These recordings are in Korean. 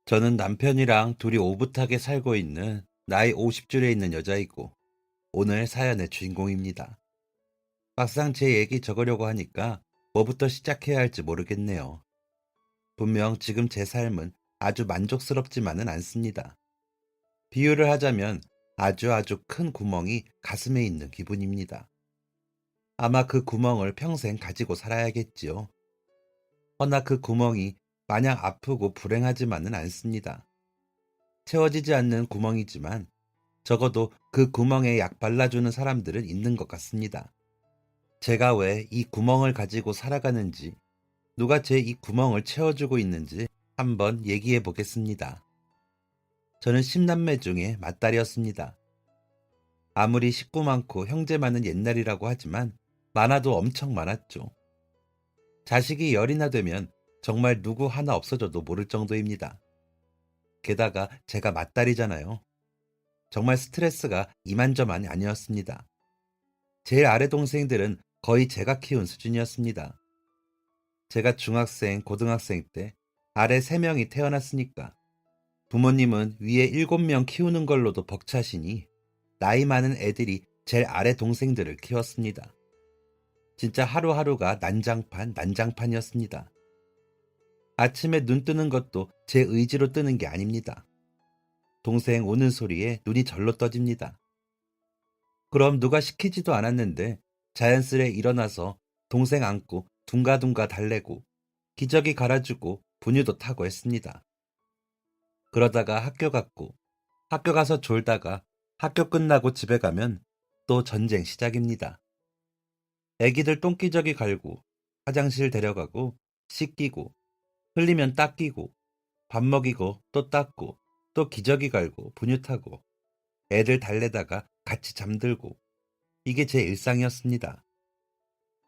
저는 남편이랑 둘이 오붓하게 살고 있는 나이 50줄에 있는 여자이고 오늘 사연의 주인공입니다. 막상 제 얘기 적으려고 하니까 뭐부터 시작해야 할지 모르겠네요. 분명 지금 제 삶은 아주 만족스럽지만은 않습니다. 비유를 하자면 아주 큰 구멍이 가슴에 있는 기분입니다. 아마 그 구멍을 평생 가지고 살아야겠지요. 허나 그 구멍이 마냥 아프고 불행하지만은 않습니다. 채워지지 않는 구멍이지만 적어도 그 구멍에 약 발라주는 사람들은 있는 것 같습니다. 제가 왜 이 구멍을 가지고 살아가는지, 누가 제 이 구멍을 채워주고 있는지 한번 얘기해 보겠습니다. 저는 10남매 중에 맏딸이었습니다. 아무리 식구 많고 형제 많은 옛날이라고 하지만 많아도 엄청 많았죠. 자식이 열이나 되면 정말 누구 하나 없어져도 모를 정도입니다. 게다가 제가 맏딸이잖아요. 정말 스트레스가 이만저만이 아니었습니다. 제일 아래 동생들은 거의 제가 키운 수준이었습니다. 제가 중학생, 고등학생 때 아래 3명이 태어났으니까 부모님은 위에 7명 키우는 걸로도 벅차시니 나이 많은 애들이 제일 아래 동생들을 키웠습니다. 진짜 하루하루가 난장판이었습니다. 아침에 눈 뜨는 것도 제 의지로 뜨는 게 아닙니다. 동생 오는 소리에 눈이 절로 떠집니다. 그럼 누가 시키지도 않았는데 자연스레 일어나서 동생 안고 둥가둥가 달래고 기저귀 갈아주고 분유도 타고 했습니다. 그러다가 학교 갔고 학교 가서 졸다가 학교 끝나고 집에 가면 또 전쟁 시작입니다. 애기들 똥기저귀 갈고 화장실 데려가고 씻기고 흘리면 닦이고 밥 먹이고 또 닦고 또 기저귀 갈고 분유 타고 애들 달래다가 같이 잠들고 이게 제 일상이었습니다.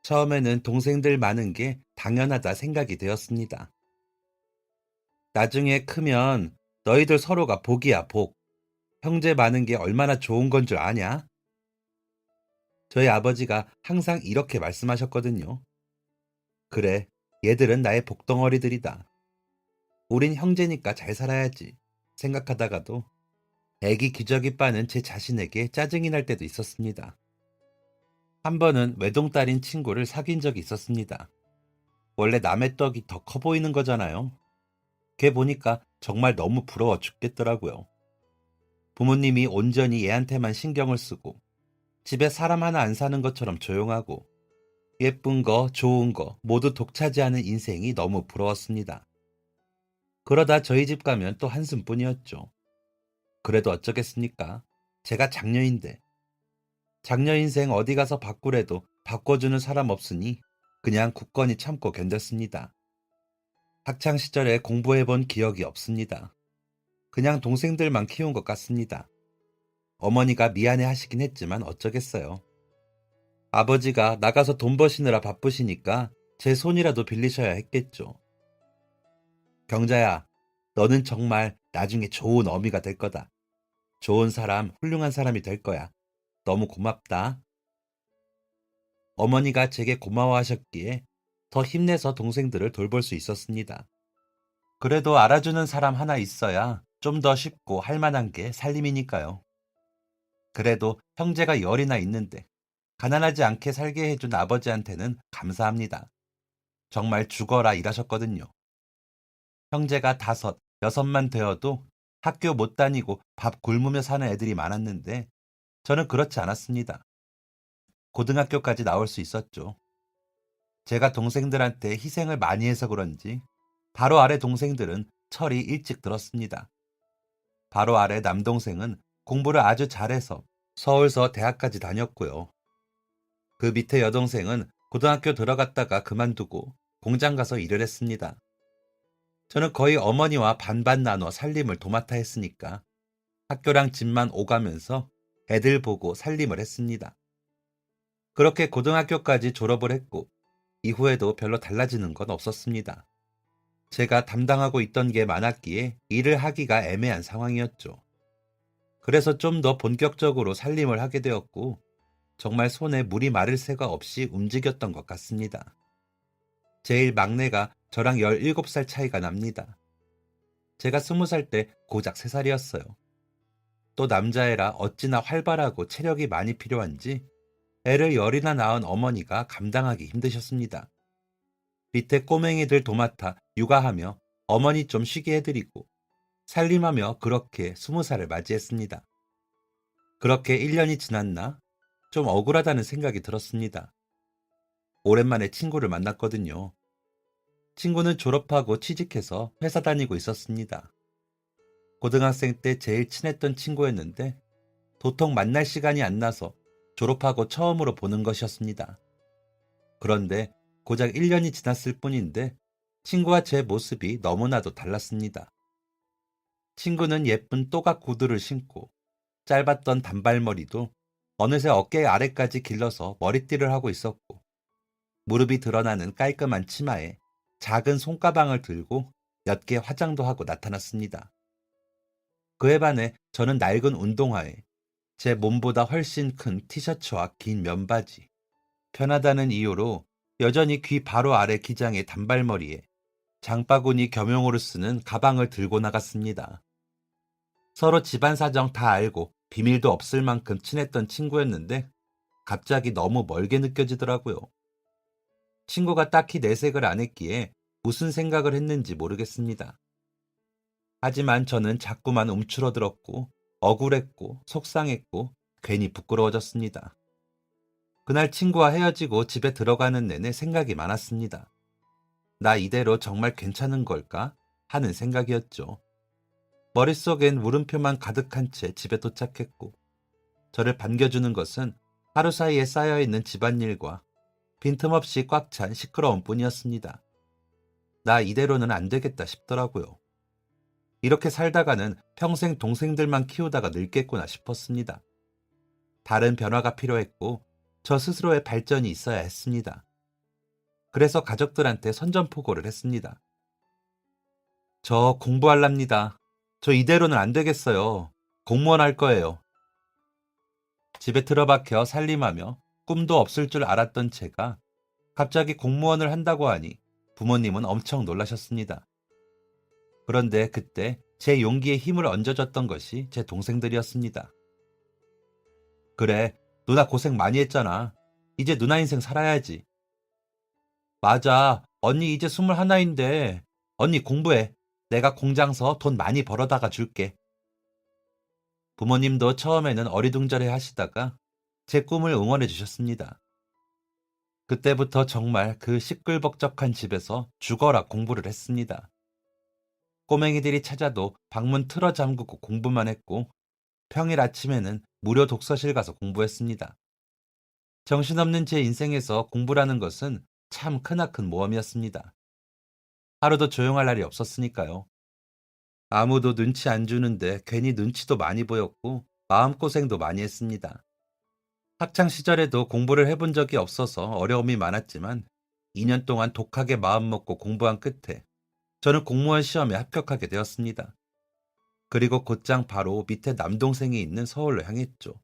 처음에는 동생들 많은 게 당연하다 생각이 되었습니다. 나중에 크면 너희들 서로가 복이야, 복. 형제 많은 게 얼마나 좋은 건 줄 아냐? 저희 아버지가 항상 이렇게 말씀하셨거든요. 그래, 얘들은 나의 복덩어리들이다. 우린 형제니까 잘 살아야지. 생각하다가도 애기 기저귀 빠는 제 자신에게 짜증이 날 때도 있었습니다. 한 번은 외동딸인 친구를 사귄 적이 있었습니다. 원래 남의 떡이 더 커 보이는 거잖아요. 걔 보니까 정말 너무 부러워 죽겠더라고요. 부모님이 온전히 얘한테만 신경을 쓰고 집에 사람 하나 안 사는 것처럼 조용하고 예쁜 거, 좋은 거 모두 독차지하는 인생이 너무 부러웠습니다. 그러다 저희 집 가면 또 한숨뿐이었죠. 그래도 어쩌겠습니까? 제가 장녀인데. 장녀 인생 어디 가서 바꾸래도 바꿔주는 사람 없으니 그냥 굳건히 참고 견뎠습니다. 학창 시절에 공부해본 기억이 없습니다. 그냥 동생들만 키운 것 같습니다. 어머니가 미안해 하시긴 했지만 어쩌겠어요. 아버지가 나가서 돈 버시느라 바쁘시니까 제 손이라도 빌리셔야 했겠죠. 경자야, 너는 정말 나중에 좋은 어미가 될 거다. 좋은 사람, 훌륭한 사람이 될 거야. 너무 고맙다. 어머니가 제게 고마워하셨기에 더 힘내서 동생들을 돌볼 수 있었습니다. 그래도 알아주는 사람 하나 있어야 좀 더 쉽고 할 만한 게 살림이니까요. 그래도 형제가 열이나 있는데 가난하지 않게 살게 해준 아버지한테는 감사합니다. 정말 죽어라 일하셨거든요. 형제가 5, 6만 되어도 학교 못 다니고 밥 굶으며 사는 애들이 많았는데 저는 그렇지 않았습니다. 고등학교까지 나올 수 있었죠. 제가 동생들한테 희생을 많이 해서 그런지 바로 아래 동생들은 철이 일찍 들었습니다. 바로 아래 남동생은 공부를 아주 잘해서 서울서 대학까지 다녔고요. 그 밑에 여동생은 고등학교 들어갔다가 그만두고 공장 가서 일을 했습니다. 저는 거의 어머니와 반반 나눠 살림을 도맡아 했으니까 학교랑 집만 오가면서 애들 보고 살림을 했습니다. 그렇게 고등학교까지 졸업을 했고 이후에도 별로 달라지는 건 없었습니다. 제가 담당하고 있던 게 많았기에 일을 하기가 애매한 상황이었죠. 그래서 좀 더 본격적으로 살림을 하게 되었고 정말 손에 물이 마를 새가 없이 움직였던 것 같습니다. 제일 막내가 저랑 17살 차이가 납니다. 제가 20살 때 고작 3살이었어요. 또 남자애라 어찌나 활발하고 체력이 많이 필요한지 애를 열이나 낳은 어머니가 감당하기 힘드셨습니다. 밑에 꼬맹이들 도맡아 육아하며 어머니 좀 쉬게 해드리고 살림하며 그렇게 20살을 맞이했습니다. 그렇게 1년이 지났나? 좀 억울하다는 생각이 들었습니다. 오랜만에 친구를 만났거든요. 친구는 졸업하고 취직해서 회사 다니고 있었습니다. 고등학생 때 제일 친했던 친구였는데 도통 만날 시간이 안 나서 졸업하고 처음으로 보는 것이었습니다. 그런데 고작 1년이 지났을 뿐인데 친구와 제 모습이 너무나도 달랐습니다. 친구는 예쁜 또각 구두를 신고 짧았던 단발머리도 어느새 어깨 아래까지 길러서 머리띠를 하고 있었고 무릎이 드러나는 깔끔한 치마에 작은 손가방을 들고 옅게 화장도 하고 나타났습니다. 그에 반해 저는 낡은 운동화에 제 몸보다 훨씬 큰 티셔츠와 긴 면바지, 편하다는 이유로 여전히 귀 바로 아래 기장의 단발머리에 장바구니 겸용으로 쓰는 가방을 들고 나갔습니다. 서로 집안 사정 다 알고 비밀도 없을 만큼 친했던 친구였는데 갑자기 너무 멀게 느껴지더라고요. 친구가 딱히 내색을 안 했기에 무슨 생각을 했는지 모르겠습니다. 하지만 저는 자꾸만 움츠러들었고 억울했고 속상했고 괜히 부끄러워졌습니다. 그날 친구와 헤어지고 집에 들어가는 내내 생각이 많았습니다. 나 이대로 정말 괜찮은 걸까? 하는 생각이었죠. 머릿속엔 물음표만 가득한 채 집에 도착했고 저를 반겨주는 것은 하루 사이에 쌓여있는 집안일과 빈틈없이 꽉 찬 시끄러움 뿐이었습니다. 나 이대로는 안 되겠다 싶더라고요. 이렇게 살다가는 평생 동생들만 키우다가 늙겠구나 싶었습니다. 다른 변화가 필요했고 저 스스로의 발전이 있어야 했습니다. 그래서 가족들한테 선전포고를 했습니다. 저 공부할랍니다. 저 이대로는 안 되겠어요. 공무원 할 거예요. 집에 틀어박혀 살림하며 꿈도 없을 줄 알았던 제가 갑자기 공무원을 한다고 하니 부모님은 엄청 놀라셨습니다. 그런데 그때 제 용기에 힘을 얹어줬던 것이 제 동생들이었습니다. 그래, 누나 고생 많이 했잖아. 이제 누나 인생 살아야지. 맞아, 언니 이제 21인데 언니 공부해. 내가 공장서 돈 많이 벌어다가 줄게. 부모님도 처음에는 어리둥절해 하시다가 제 꿈을 응원해 주셨습니다. 그때부터 정말 그 시끌벅적한 집에서 죽어라 공부를 했습니다. 꼬맹이들이 찾아도 방문 틀어 잠그고 공부만 했고 평일 아침에는 무료 독서실 가서 공부했습니다. 정신없는 제 인생에서 공부라는 것은 참 크나큰 모험이었습니다. 하루도 조용할 날이 없었으니까요. 아무도 눈치 안 주는데 괜히 눈치도 많이 보였고 마음고생도 많이 했습니다. 학창 시절에도 공부를 해본 적이 없어서 어려움이 많았지만 2년 동안 독하게 마음먹고 공부한 끝에 저는 공무원 시험에 합격하게 되었습니다. 그리고 곧장 바로 밑에 남동생이 있는 서울로 향했죠.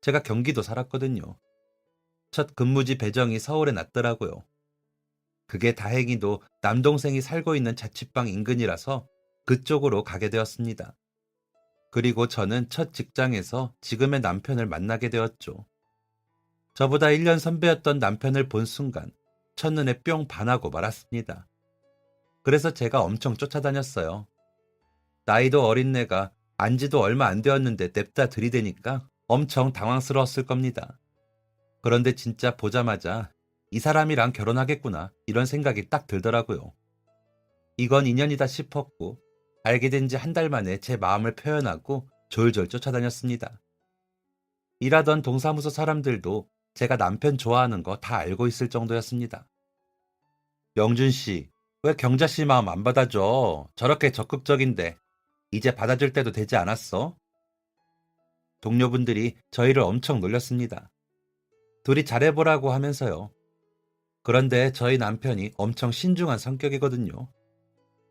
제가 경기도 살았거든요. 첫 근무지 배정이 서울에 났더라고요. 그게 다행히도 남동생이 살고 있는 자취방 인근이라서 그쪽으로 가게 되었습니다. 그리고 저는 첫 직장에서 지금의 남편을 만나게 되었죠. 저보다 1년 선배였던 남편을 본 순간 첫눈에 뿅 반하고 말았습니다. 그래서 제가 엄청 쫓아다녔어요. 나이도 어린 내가 안지도 얼마 안 되었는데 냅다 들이대니까 엄청 당황스러웠을 겁니다. 그런데 진짜 보자마자 이 사람이랑 결혼하겠구나 이런 생각이 딱 들더라고요. 이건 인연이다 싶었고 알게 된 지 한 달 만에 제 마음을 표현하고 졸졸 쫓아다녔습니다. 일하던 동사무소 사람들도 제가 남편 좋아하는 거 다 알고 있을 정도였습니다. 명준 씨, 왜 경자 씨 마음 안 받아줘? 저렇게 적극적인데 이제 받아줄 때도 되지 않았어? 동료분들이 저희를 엄청 놀렸습니다. 둘이 잘해보라고 하면서요. 그런데 저희 남편이 엄청 신중한 성격이거든요.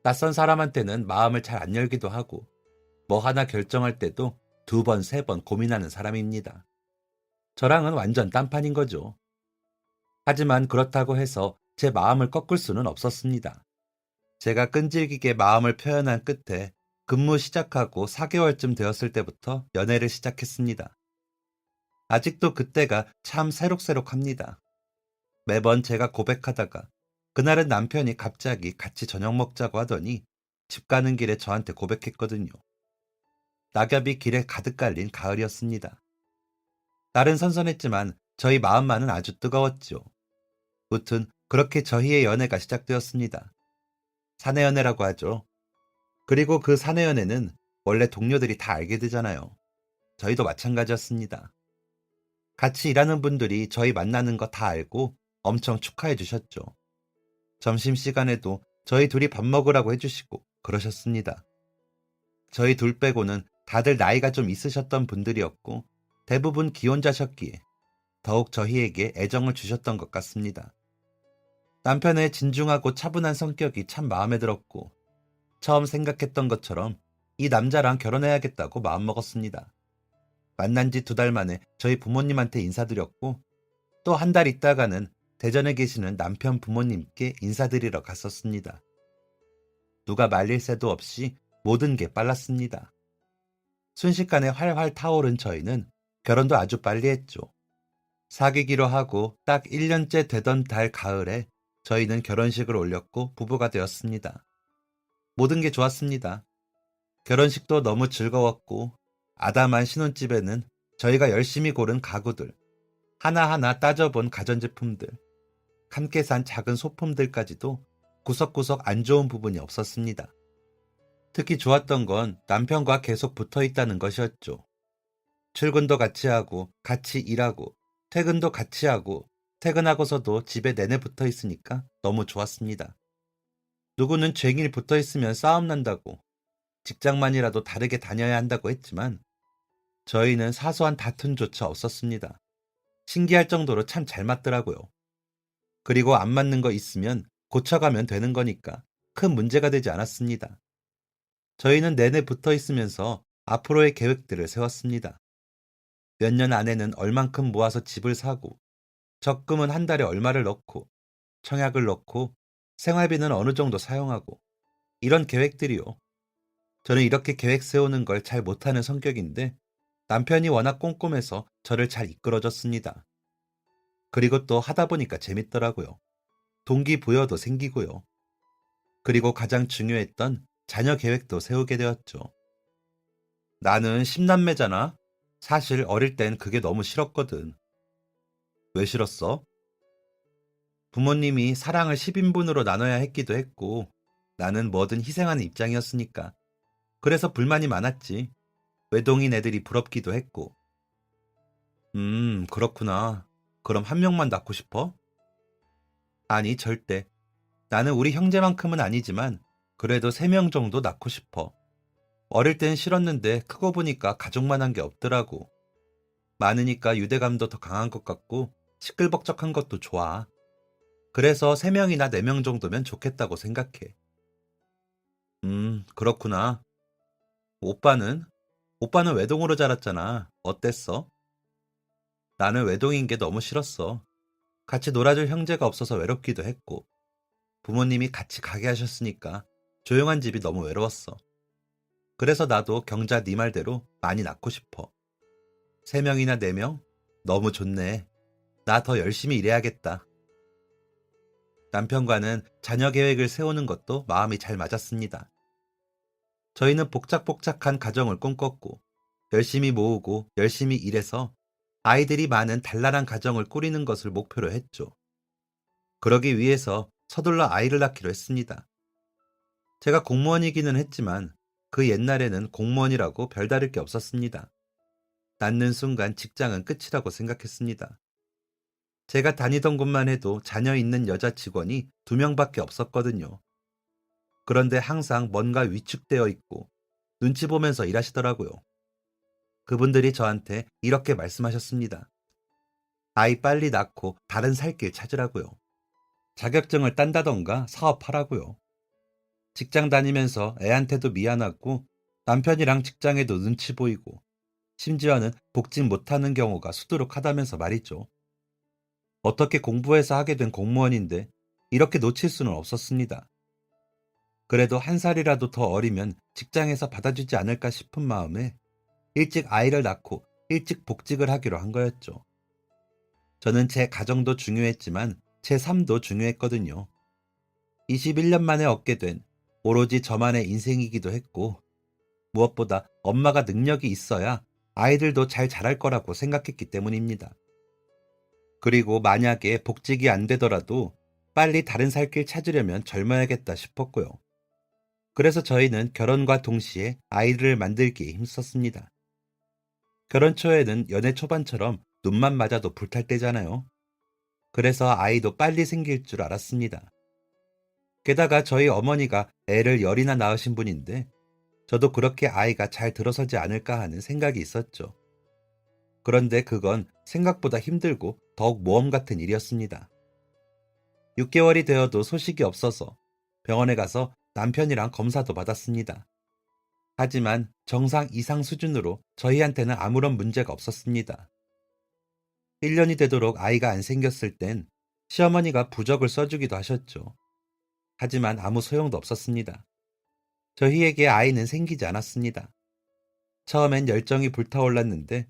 낯선 사람한테는 마음을 잘 안 열기도 하고 뭐 하나 결정할 때도 2번, 3번 고민하는 사람입니다. 저랑은 완전 딴판인 거죠. 하지만 그렇다고 해서 제 마음을 꺾을 수는 없었습니다. 제가 끈질기게 마음을 표현한 끝에 근무 시작하고 4개월쯤 되었을 때부터 연애를 시작했습니다. 아직도 그때가 참 새록새록합니다. 매번 제가 고백하다가 그날은 남편이 갑자기 같이 저녁 먹자고 하더니 집 가는 길에 저한테 고백했거든요. 낙엽이 길에 가득 깔린 가을이었습니다. 날은 선선했지만 저희 마음만은 아주 뜨거웠죠. 무튼 그렇게 저희의 연애가 시작되었습니다. 사내연애라고 하죠. 그리고 그 사내연애는 원래 동료들이 다 알게 되잖아요. 저희도 마찬가지였습니다. 같이 일하는 분들이 저희 만나는 거 다 알고 엄청 축하해 주셨죠. 점심시간에도 저희 둘이 밥 먹으라고 해주시고 그러셨습니다. 저희 둘 빼고는 다들 나이가 좀 있으셨던 분들이었고 대부분 기혼자셨기에 더욱 저희에게 애정을 주셨던 것 같습니다. 남편의 진중하고 차분한 성격이 참 마음에 들었고 처음 생각했던 것처럼 이 남자랑 결혼해야겠다고 마음먹었습니다. 만난 지 2달 만에 저희 부모님한테 인사드렸고 또 한 달 있다가는 대전에 계시는 남편 부모님께 인사드리러 갔었습니다. 누가 말릴 새도 없이 모든 게 빨랐습니다. 순식간에 활활 타오른 저희는 결혼도 아주 빨리 했죠. 사귀기로 하고 딱 1년째 되던 달 가을에 저희는 결혼식을 올렸고 부부가 되었습니다. 모든 게 좋았습니다. 결혼식도 너무 즐거웠고 아담한 신혼집에는 저희가 열심히 고른 가구들, 하나하나 따져본 가전제품들, 함께 산 작은 소품들까지도 구석구석 안 좋은 부분이 없었습니다. 특히 좋았던 건 남편과 계속 붙어 있다는 것이었죠. 출근도 같이 하고, 같이 일하고, 퇴근도 같이 하고, 퇴근하고서도 집에 내내 붙어 있으니까 너무 좋았습니다. 누구는 쟁일 붙어 있으면 싸움 난다고, 직장만이라도 다르게 다녀야 한다고 했지만, 저희는 사소한 다툼조차 없었습니다. 신기할 정도로 참 잘 맞더라고요. 그리고 안 맞는 거 있으면 고쳐가면 되는 거니까 큰 문제가 되지 않았습니다. 저희는 내내 붙어 있으면서 앞으로의 계획들을 세웠습니다. 몇 년 안에는 얼만큼 모아서 집을 사고, 적금은 한 달에 얼마를 넣고, 청약을 넣고, 생활비는 어느 정도 사용하고, 이런 계획들이요. 저는 이렇게 계획 세우는 걸 잘 못하는 성격인데, 남편이 워낙 꼼꼼해서 저를 잘 이끌어줬습니다. 그리고 또 하다 보니까 재밌더라고요. 동기부여도 생기고요. 그리고 가장 중요했던 자녀 계획도 세우게 되었죠. 나는 10남매잖아. 사실 어릴 땐 그게 너무 싫었거든. 왜 싫었어? 부모님이 사랑을 10인분으로 나눠야 했기도 했고, 나는 뭐든 희생하는 입장이었으니까. 그래서 불만이 많았지. 외동인 애들이 부럽기도 했고. 그렇구나. 그럼 한 명만 낳고 싶어? 아니, 절대. 나는 우리 형제만큼은 아니지만, 그래도 3명 정도 낳고 싶어. 어릴 땐 싫었는데 크고 보니까 가족만 한 게 없더라고. 많으니까 유대감도 더 강한 것 같고 시끌벅적한 것도 좋아. 그래서 3명이나 4명 정도면 좋겠다고 생각해. 그렇구나. 오빠는? 오빠는 외동으로 자랐잖아. 어땠어? 나는 외동인 게 너무 싫었어. 같이 놀아줄 형제가 없어서 외롭기도 했고 부모님이 같이 가게 하셨으니까 조용한 집이 너무 외로웠어. 그래서 나도 경자 네 말대로 많이 낳고 싶어. 3명이나 4명? 너무 좋네. 나 더 열심히 일해야겠다. 남편과는 자녀 계획을 세우는 것도 마음이 잘 맞았습니다. 저희는 복작복작한 가정을 꿈꿨고 열심히 모으고 열심히 일해서 아이들이 많은 단란한 가정을 꾸리는 것을 목표로 했죠. 그러기 위해서 서둘러 아이를 낳기로 했습니다. 제가 공무원이기는 했지만 그 옛날에는 공무원이라고 별다를 게 없었습니다. 낳는 순간 직장은 끝이라고 생각했습니다. 제가 다니던 곳만 해도 자녀 있는 여자 직원이 2명밖에 없었거든요. 그런데 항상 뭔가 위축되어 있고 눈치 보면서 일하시더라고요. 그분들이 저한테 이렇게 말씀하셨습니다. 아이 빨리 낳고 다른 살 길 찾으라고요. 자격증을 딴다던가 사업하라고요. 직장 다니면서 애한테도 미안하고 남편이랑 직장에도 눈치 보이고 심지어는 복직 못하는 경우가 수두룩하다면서 말이죠. 어떻게 공부해서 하게 된 공무원인데 이렇게 놓칠 수는 없었습니다. 그래도 한 살이라도 더 어리면 직장에서 받아주지 않을까 싶은 마음에 일찍 아이를 낳고 일찍 복직을 하기로 한 거였죠. 저는 제 가정도 중요했지만 제 삶도 중요했거든요. 21년 만에 얻게 된 오로지 저만의 인생이기도 했고, 무엇보다 엄마가 능력이 있어야 아이들도 잘 자랄 거라고 생각했기 때문입니다. 그리고 만약에 복직이 안 되더라도 빨리 다른 살 길 찾으려면 젊어야겠다 싶었고요. 그래서 저희는 결혼과 동시에 아이를 만들기에 힘썼습니다. 결혼 초에는 연애 초반처럼 눈만 맞아도 불탈 때잖아요. 그래서 아이도 빨리 생길 줄 알았습니다. 게다가 저희 어머니가 애를 열이나 낳으신 분인데 저도 그렇게 아이가 잘 들어서지 않을까 하는 생각이 있었죠. 그런데 그건 생각보다 힘들고 더욱 모험 같은 일이었습니다. 6개월이 되어도 소식이 없어서 병원에 가서 남편이랑 검사도 받았습니다. 하지만 정상 이상 수준으로 저희한테는 아무런 문제가 없었습니다. 1년이 되도록 아이가 안 생겼을 땐 시어머니가 부적을 써주기도 하셨죠. 하지만 아무 소용도 없었습니다. 저희에게 아이는 생기지 않았습니다. 처음엔 열정이 불타올랐는데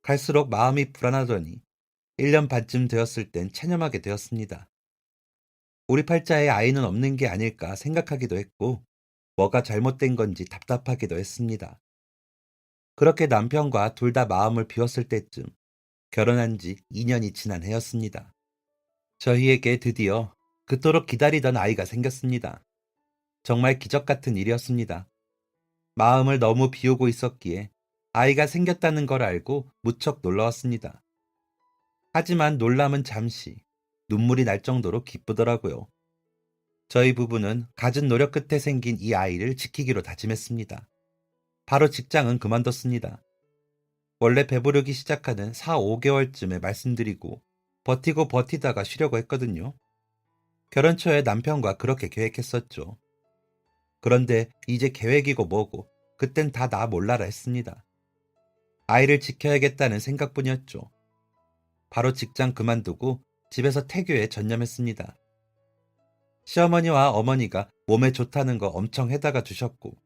갈수록 마음이 불안하더니 1년 반쯤 되었을 땐 체념하게 되었습니다. 우리 팔자에 아이는 없는 게 아닐까 생각하기도 했고 뭐가 잘못된 건지 답답하기도 했습니다. 그렇게 남편과 둘 다 마음을 비웠을 때쯤 결혼한 지 2년이 지난 해였습니다. 저희에게 드디어 그토록 기다리던 아이가 생겼습니다. 정말 기적 같은 일이었습니다. 마음을 너무 비우고 있었기에 아이가 생겼다는 걸 알고 무척 놀라웠습니다. 하지만 놀람은 잠시, 눈물이 날 정도로 기쁘더라고요. 저희 부부는 갖은 노력 끝에 생긴 이 아이를 지키기로 다짐했습니다. 바로 직장은 그만뒀습니다. 원래 배부르기 시작하는 4, 5개월쯤에 말씀드리고 버티고 버티다가 쉬려고 했거든요. 결혼 초에 남편과 그렇게 계획했었죠. 그런데 이제 계획이고 뭐고 그땐 다 나 몰라라 했습니다. 아이를 지켜야겠다는 생각뿐이었죠. 바로 직장 그만두고 집에서 태교에 전념했습니다. 시어머니와 어머니가 몸에 좋다는 거 엄청 해다가 주셨고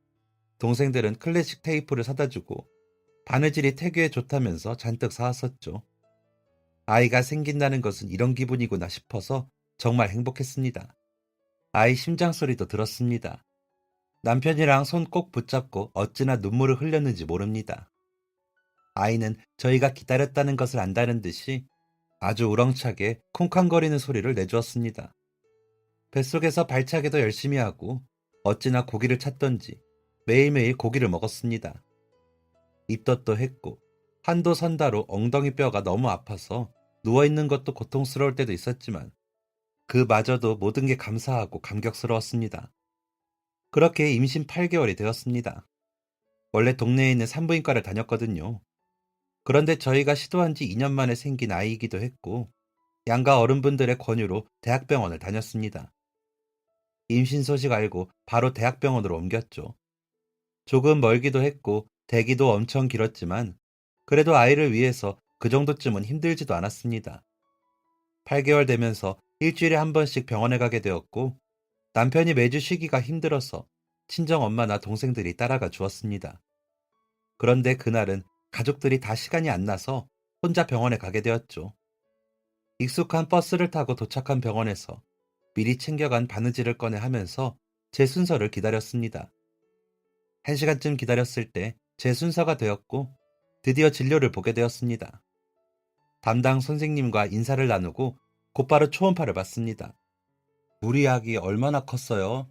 동생들은 클래식 테이프를 사다 주고 바느질이 태교에 좋다면서 잔뜩 사왔었죠. 아이가 생긴다는 것은 이런 기분이구나 싶어서 정말 행복했습니다. 아이 심장 소리도 들었습니다. 남편이랑 손 꼭 붙잡고 어찌나 눈물을 흘렸는지 모릅니다. 아이는 저희가 기다렸다는 것을 안다는 듯이 아주 우렁차게 쿵쾅거리는 소리를 내주었습니다. 뱃속에서 발차기도 열심히 하고 어찌나 고기를 찾던지 매일매일 고기를 먹었습니다. 입덧도 했고 한도 선다로 엉덩이 뼈가 너무 아파서 누워있는 것도 고통스러울 때도 있었지만 그마저도 모든 게 감사하고 감격스러웠습니다. 그렇게 임신 8개월이 되었습니다. 원래 동네에 있는 산부인과를 다녔거든요. 그런데 저희가 시도한 지 2년 만에 생긴 아이이기도 했고 양가 어른분들의 권유로 대학병원을 다녔습니다. 임신 소식 알고 바로 대학병원으로 옮겼죠. 조금 멀기도 했고 대기도 엄청 길었지만 그래도 아이를 위해서 그 정도쯤은 힘들지도 않았습니다. 8개월 되면서 일주일에 한 번씩 병원에 가게 되었고 남편이 매주 쉬기가 힘들어서 친정엄마나 동생들이 따라가 주었습니다. 그런데 그날은 가족들이 다 시간이 안 나서 혼자 병원에 가게 되었죠. 익숙한 버스를 타고 도착한 병원에서 미리 챙겨간 바느질을 꺼내 하면서 제 순서를 기다렸습니다. 1시간쯤 기다렸을 때 제 순서가 되었고 드디어 진료를 보게 되었습니다. 담당 선생님과 인사를 나누고 곧바로 초음파를 받습니다. 우리 아기 얼마나 컸어요?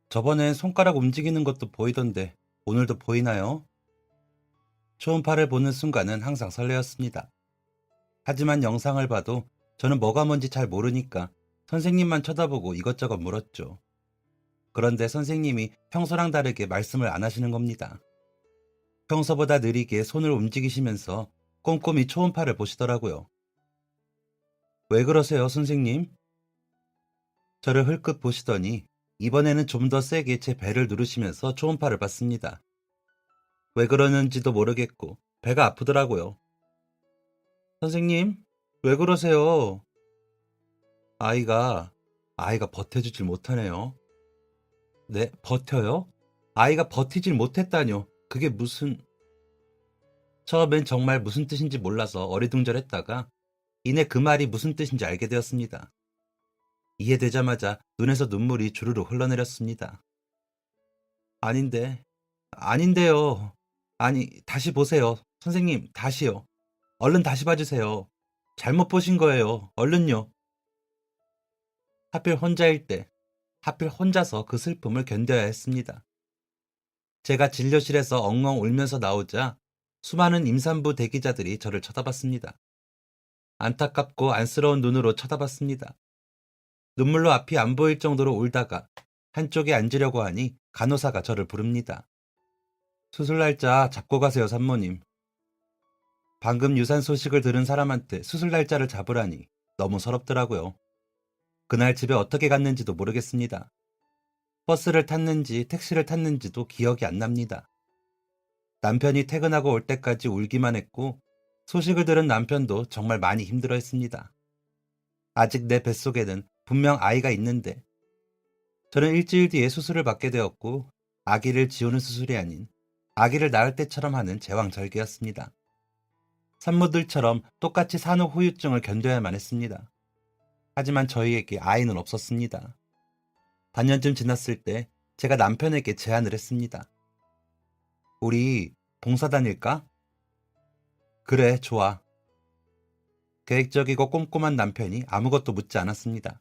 저번엔 손가락 움직이는 것도 보이던데 오늘도 보이나요? 초음파를 보는 순간은 항상 설레었습니다. 하지만 영상을 봐도 저는 뭐가 뭔지 잘 모르니까 선생님만 쳐다보고 이것저것 물었죠. 그런데 선생님이 평소랑 다르게 말씀을 안 하시는 겁니다. 평소보다 느리게 손을 움직이시면서 꼼꼼히 초음파를 보시더라고요. 왜 그러세요, 선생님? 저를 흘끗 보시더니 이번에는 좀 더 세게 제 배를 누르시면서 초음파를 받습니다. 왜 그러는지도 모르겠고 배가 아프더라고요. 선생님, 왜 그러세요? 아이가, 아이가 버텨주질 못하네요. 네, 버텨요? 아이가 버티질 못했다뇨. 그게 무슨... 처음엔 정말 무슨 뜻인지 몰라서 어리둥절했다가 이내 그 말이 무슨 뜻인지 알게 되었습니다. 이해되자마자 눈에서 눈물이 주르르 흘러내렸습니다. 아닌데, 아닌데요. 아니, 다시 보세요. 선생님, 다시요. 얼른 다시 봐주세요. 잘못 보신 거예요. 얼른요. 하필 혼자일 때, 하필 혼자서 그 슬픔을 견뎌야 했습니다. 제가 진료실에서 엉엉 울면서 나오자 수많은 임산부 대기자들이 저를 쳐다봤습니다. 안타깝고 안쓰러운 눈으로 쳐다봤습니다. 눈물로 앞이 안 보일 정도로 울다가 한쪽에 앉으려고 하니 간호사가 저를 부릅니다. 수술 날짜 잡고 가세요, 산모님. 방금 유산 소식을 들은 사람한테 수술 날짜를 잡으라니 너무 서럽더라고요. 그날 집에 어떻게 갔는지도 모르겠습니다. 버스를 탔는지 택시를 탔는지도 기억이 안 납니다. 남편이 퇴근하고 올 때까지 울기만 했고 소식을 들은 남편도 정말 많이 힘들어 했습니다. 아직 내 뱃속에는 분명 아이가 있는데 저는 일주일 뒤에 수술을 받게 되었고 아기를 지우는 수술이 아닌 아기를 낳을 때처럼 하는 제왕절개였습니다. 산모들처럼 똑같이 산후 후유증을 견뎌야만 했습니다. 하지만 저희에게 아이는 없었습니다. 반년쯤 지났을 때 제가 남편에게 제안을 했습니다. 우리 봉사 다닐까? 그래, 좋아. 계획적이고 꼼꼼한 남편이 아무것도 묻지 않았습니다.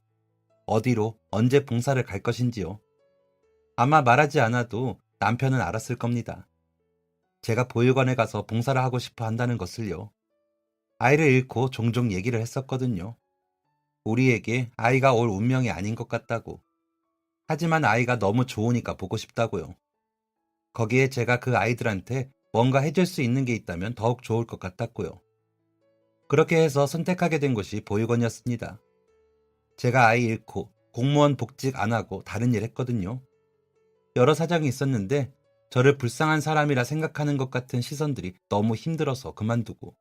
어디로, 언제 봉사를 갈 것인지요. 아마 말하지 않아도 남편은 알았을 겁니다. 제가 보육원에 가서 봉사를 하고 싶어 한다는 것을요. 아이를 잃고 종종 얘기를 했었거든요. 우리에게 아이가 올 운명이 아닌 것 같다고. 하지만 아이가 너무 좋으니까 보고 싶다고요. 거기에 제가 그 아이들한테 뭔가 해줄 수 있는 게 있다면 더욱 좋을 것 같았고요. 그렇게 해서 선택하게 된 곳이 보육원이었습니다. 제가 아이 잃고 공무원 복직 안 하고 다른 일 했거든요. 여러 사정이 있었는데 저를 불쌍한 사람이라 생각하는 것 같은 시선들이 너무 힘들어서 그만두고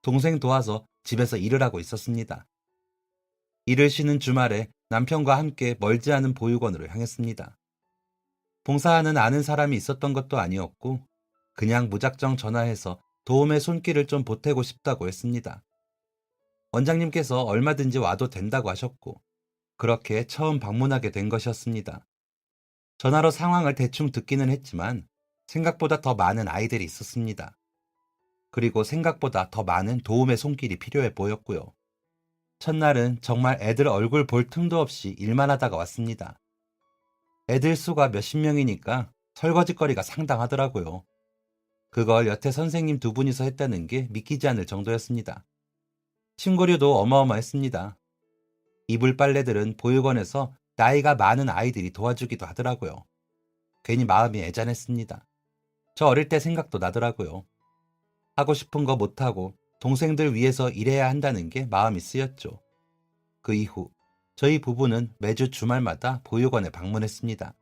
동생 도와서 집에서 일을 하고 있었습니다. 일을 쉬는 주말에 남편과 함께 멀지 않은 보육원으로 향했습니다. 봉사하는 아는 사람이 있었던 것도 아니었고 그냥 무작정 전화해서 도움의 손길을 좀 보태고 싶다고 했습니다. 원장님께서 얼마든지 와도 된다고 하셨고 그렇게 처음 방문하게 된 것이었습니다. 전화로 상황을 대충 듣기는 했지만 생각보다 더 많은 아이들이 있었습니다. 그리고 생각보다 더 많은 도움의 손길이 필요해 보였고요. 첫날은 정말 애들 얼굴 볼 틈도 없이 일만 하다가 왔습니다. 애들 수가 몇십 명이니까 설거지거리가 상당하더라고요. 그걸 여태 선생님 두 분이서 했다는 게 믿기지 않을 정도였습니다. 침구류도 어마어마했습니다. 이불 빨래들은 보육원에서 나이가 많은 아이들이 도와주기도 하더라고요. 괜히 마음이 애잔했습니다. 저 어릴 때 생각도 나더라고요. 하고 싶은 거 못하고 동생들 위해서 일해야 한다는 게 마음이 쓰였죠. 그 이후 저희 부부는 매주 주말마다 보육원에 방문했습니다.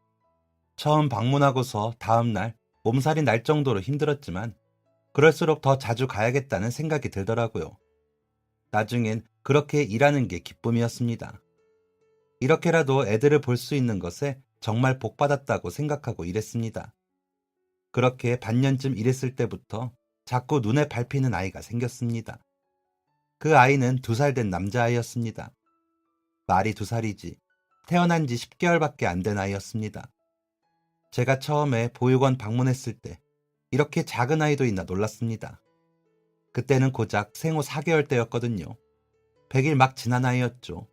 처음 방문하고서 다음날 몸살이 날 정도로 힘들었지만 그럴수록 더 자주 가야겠다는 생각이 들더라고요. 나중엔 그렇게 일하는 게 기쁨이었습니다. 이렇게라도 애들을 볼 수 있는 것에 정말 복받았다고 생각하고 일했습니다. 그렇게 반년쯤 일했을 때부터 자꾸 눈에 밟히는 아이가 생겼습니다. 그 아이는 2살 된 남자아이였습니다. 말이 2살이지 태어난 지 10개월밖에 안 된 아이였습니다. 제가 처음에 보육원 방문했을 때 이렇게 작은 아이도 있나 놀랐습니다. 그때는 고작 생후 4개월 때였거든요. 100일 막 지난 아이였죠.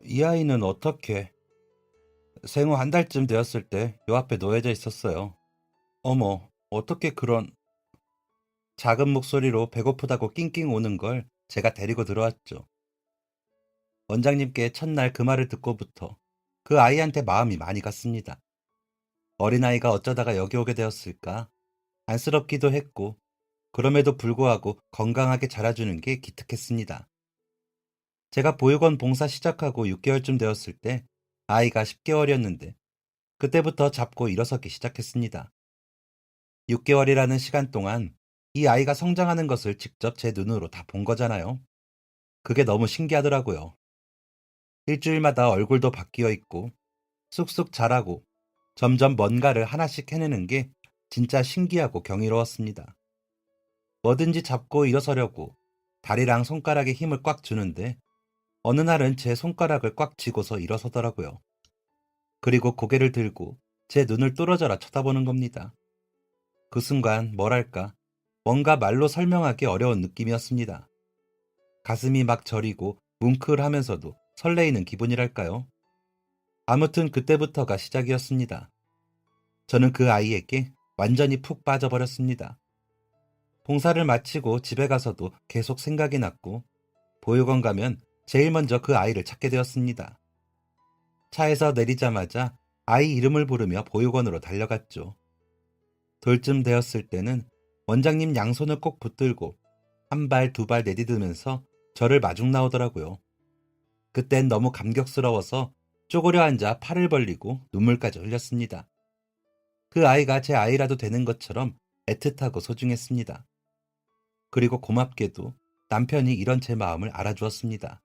이 아이는 어떻게... 생후 한 달쯤 되었을 때 요 앞에 놓여져 있었어요. 어머, 어떻게 그런... 작은 목소리로 배고프다고 낑낑 오는 걸 제가 데리고 들어왔죠. 원장님께 첫날 그 말을 듣고부터 그 아이한테 마음이 많이 갔습니다. 어린아이가 어쩌다가 여기 오게 되었을까? 안쓰럽기도 했고 그럼에도 불구하고 건강하게 자라주는 게 기특했습니다. 제가 보육원 봉사 시작하고 6개월쯤 되었을 때 아이가 10개월이었는데 그때부터 잡고 일어서기 시작했습니다. 6개월이라는 시간 동안 이 아이가 성장하는 것을 직접 제 눈으로 다 본 거잖아요. 그게 너무 신기하더라고요. 일주일마다 얼굴도 바뀌어 있고 쑥쑥 자라고 점점 뭔가를 하나씩 해내는 게 진짜 신기하고 경이로웠습니다. 뭐든지 잡고 일어서려고 다리랑 손가락에 힘을 꽉 주는데 어느 날은 제 손가락을 꽉 쥐고서 일어서더라고요. 그리고 고개를 들고 제 눈을 뚫어져라 쳐다보는 겁니다. 그 순간 뭐랄까 뭔가 말로 설명하기 어려운 느낌이었습니다. 가슴이 막 저리고 뭉클하면서도 설레이는 기분이랄까요? 아무튼 그때부터가 시작이었습니다. 저는 그 아이에게 완전히 푹 빠져버렸습니다. 봉사를 마치고 집에 가서도 계속 생각이 났고 보육원 가면 제일 먼저 그 아이를 찾게 되었습니다. 차에서 내리자마자 아이 이름을 부르며 보육원으로 달려갔죠. 돌쯤 되었을 때는 원장님 양손을 꼭 붙들고 한 발 두 발 내디디면서 저를 마중 나오더라고요. 그땐 너무 감격스러워서 쪼그려 앉아 팔을 벌리고 눈물까지 흘렸습니다. 그 아이가 제 아이라도 되는 것처럼 애틋하고 소중했습니다. 그리고 고맙게도 남편이 이런 제 마음을 알아주었습니다.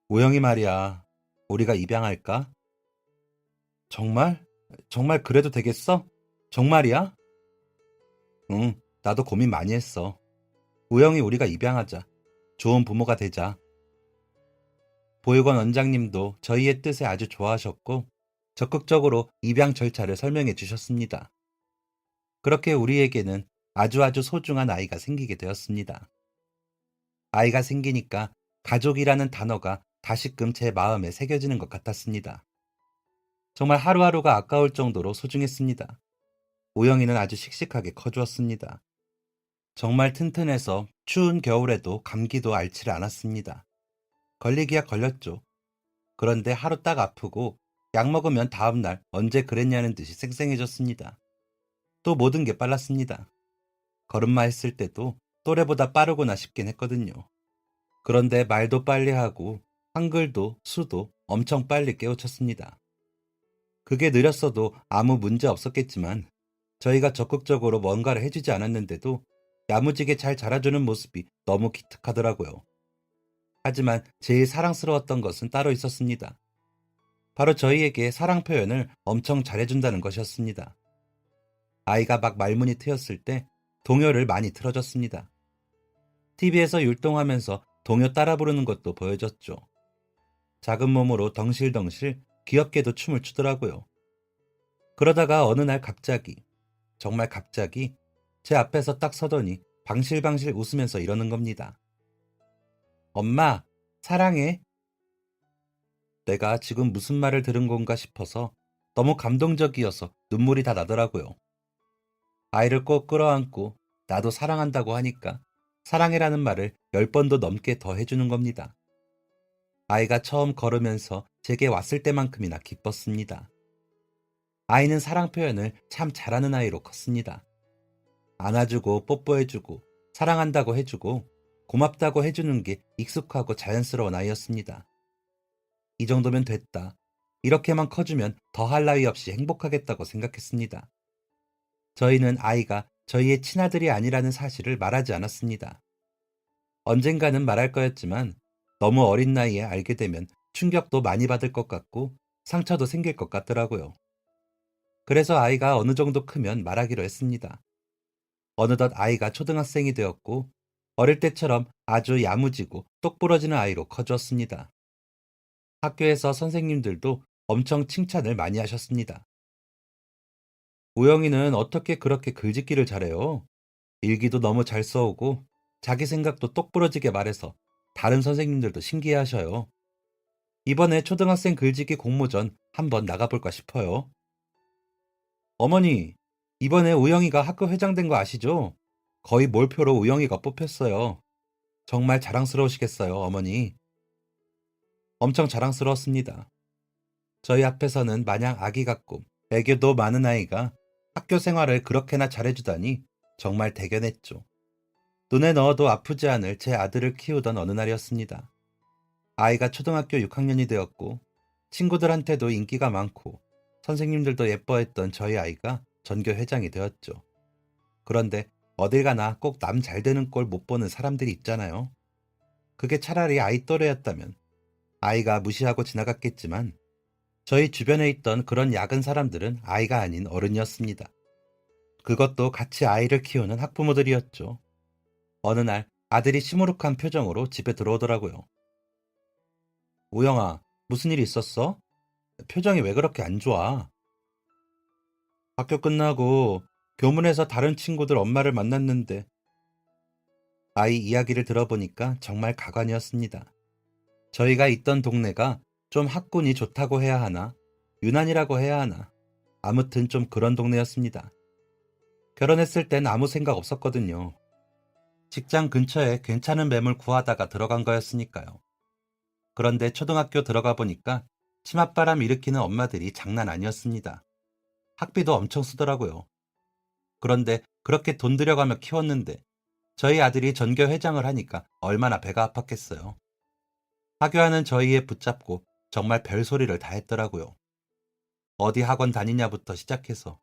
우영이 말이야, 우리가 입양할까? 정말? 정말 그래도 되겠어? 정말이야? 응, 나도 고민 많이 했어. 우영이 우리가 입양하자. 좋은 부모가 되자. 보육원 원장님도 저희의 뜻에 아주 좋아하셨고 적극적으로 입양 절차를 설명해 주셨습니다. 그렇게 우리에게는 아주 소중한 아이가 생기게 되었습니다. 아이가 생기니까 가족이라는 단어가 다시금 제 마음에 새겨지는 것 같았습니다. 정말 하루하루가 아까울 정도로 소중했습니다. 우영이는 아주 씩씩하게 커주었습니다. 정말 튼튼해서 추운 겨울에도 감기도 앓지를 않았습니다. 걸리기야 걸렸죠. 그런데 하루 딱 아프고 약 먹으면 다음날 언제 그랬냐는 듯이 쌩쌩해졌습니다. 또 모든 게 빨랐습니다. 걸음마 했을 때도 또래보다 빠르구나 싶긴 했거든요. 그런데 말도 빨리 하고 한글도 수도 엄청 빨리 깨우쳤습니다. 그게 느렸어도 아무 문제 없었겠지만 저희가 적극적으로 뭔가를 해주지 않았는데도 야무지게 잘 자라주는 모습이 너무 기특하더라고요. 하지만 제일 사랑스러웠던 것은 따로 있었습니다. 바로 저희에게 사랑 표현을 엄청 잘해준다는 것이었습니다. 아이가 막 말문이 트였을 때 동요를 많이 틀어줬습니다. TV에서 율동하면서 동요 따라 부르는 것도 보여줬죠. 작은 몸으로 덩실덩실 귀엽게도 춤을 추더라고요. 그러다가 어느 날 갑자기, 정말 갑자기 제 앞에서 딱 서더니 방실방실 웃으면서 이러는 겁니다. 엄마, 사랑해. 내가 지금 무슨 말을 들은 건가 싶어서 너무 감동적이어서 눈물이 다 나더라고요. 아이를 꼭 끌어안고 나도 사랑한다고 하니까 사랑해라는 말을 10번도 넘게 더 해주는 겁니다. 아이가 처음 걸으면서 제게 왔을 때만큼이나 기뻤습니다. 아이는 사랑 표현을 참 잘하는 아이로 컸습니다. 안아주고 뽀뽀해주고 사랑한다고 해주고 고맙다고 해주는 게 익숙하고 자연스러운 아이였습니다. 이 정도면 됐다. 이렇게만 커주면 더할 나위 없이 행복하겠다고 생각했습니다. 저희는 아이가 저희의 친아들이 아니라는 사실을 말하지 않았습니다. 언젠가는 말할 거였지만 너무 어린 나이에 알게 되면 충격도 많이 받을 것 같고 상처도 생길 것 같더라고요. 그래서 아이가 어느 정도 크면 말하기로 했습니다. 어느덧 아이가 초등학생이 되었고 어릴 때처럼 아주 야무지고 똑부러지는 아이로 커주었습니다. 학교에서 선생님들도 엄청 칭찬을 많이 하셨습니다. 우영이는 어떻게 그렇게 글짓기를 잘해요? 일기도 너무 잘 써오고 자기 생각도 똑부러지게 말해서 다른 선생님들도 신기해하셔요. 이번에 초등학생 글짓기 공모전 한번 나가볼까 싶어요. 어머니, 이번에 우영이가 학교 회장 된 거 아시죠? 거의 몰표로 우영이가 뽑혔어요. 정말 자랑스러우시겠어요, 어머니. 엄청 자랑스러웠습니다. 저희 앞에서는 마냥 아기 같고 애교도 많은 아이가 학교 생활을 그렇게나 잘해주다니 정말 대견했죠. 눈에 넣어도 아프지 않을 제 아들을 키우던 어느 날이었습니다. 아이가 초등학교 6학년이 되었고 친구들한테도 인기가 많고 선생님들도 예뻐했던 저희 아이가 전교 회장이 되었죠. 그런데 어딜 가나 꼭 남 잘 되는 꼴 못 보는 사람들이 있잖아요. 그게 차라리 아이 또래였다면 아이가 무시하고 지나갔겠지만 저희 주변에 있던 그런 야근 사람들은 아이가 아닌 어른이었습니다. 그것도 같이 아이를 키우는 학부모들이었죠. 어느 날 아들이 시무룩한 표정으로 집에 들어오더라고요. 우영아, 무슨 일 있었어? 표정이 왜 그렇게 안 좋아? 학교 끝나고 교문에서 다른 친구들 엄마를 만났는데 아이 이야기를 들어보니까 정말 가관이었습니다. 저희가 있던 동네가 좀 학군이 좋다고 해야 하나, 유난이라고 해야 하나, 아무튼 좀 그런 동네였습니다. 결혼했을 땐 아무 생각 없었거든요. 직장 근처에 괜찮은 매물 구하다가 들어간 거였으니까요. 그런데 초등학교 들어가 보니까 치맛바람 일으키는 엄마들이 장난 아니었습니다. 학비도 엄청 쓰더라고요. 그런데 그렇게 돈 들여가며 키웠는데 저희 아들이 전교 회장을 하니까 얼마나 배가 아팠겠어요. 하교하는 저희에 붙잡고 정말 별소리를 다 했더라고요. 어디 학원 다니냐부터 시작해서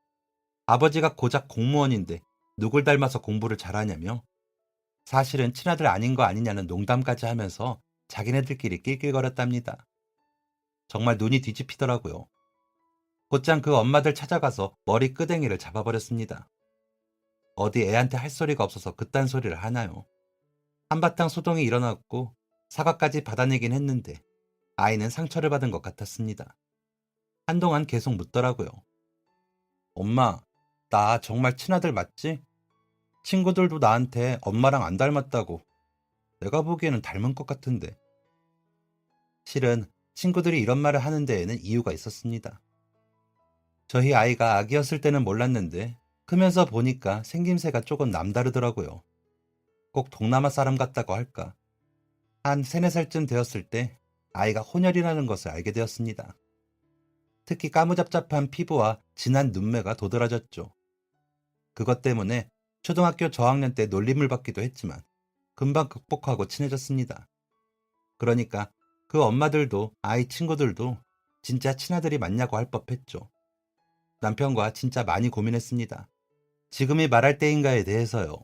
아버지가 고작 공무원인데 누굴 닮아서 공부를 잘하냐며 사실은 친아들 아닌 거 아니냐는 농담까지 하면서 자기네들끼리 낄낄거렸답니다. 정말 눈이 뒤집히더라고요. 곧장 그 엄마들 찾아가서 머리 끄댕이를 잡아버렸습니다. 어디 애한테 할 소리가 없어서 그딴 소리를 하나요? 한바탕 소동이 일어났고 사과까지 받아내긴 했는데 아이는 상처를 받은 것 같았습니다. 한동안 계속 묻더라고요. 엄마, 나 정말 친아들 맞지? 친구들도 나한테 엄마랑 안 닮았다고. 내가 보기에는 닮은 것 같은데. 실은 친구들이 이런 말을 하는 데에는 이유가 있었습니다. 저희 아이가 아기였을 때는 몰랐는데 크면서 보니까 생김새가 조금 남다르더라고요. 꼭 동남아 사람 같다고 할까. 한 3, 4살쯤 되었을 때 아이가 혼혈이라는 것을 알게 되었습니다. 특히 까무잡잡한 피부와 진한 눈매가 도드라졌죠. 그것 때문에 초등학교 저학년 때 놀림을 받기도 했지만 금방 극복하고 친해졌습니다. 그러니까 그 엄마들도 아이 친구들도 진짜 친아들이 맞냐고 할 법했죠. 남편과 진짜 많이 고민했습니다. 지금이 말할 때인가에 대해서요.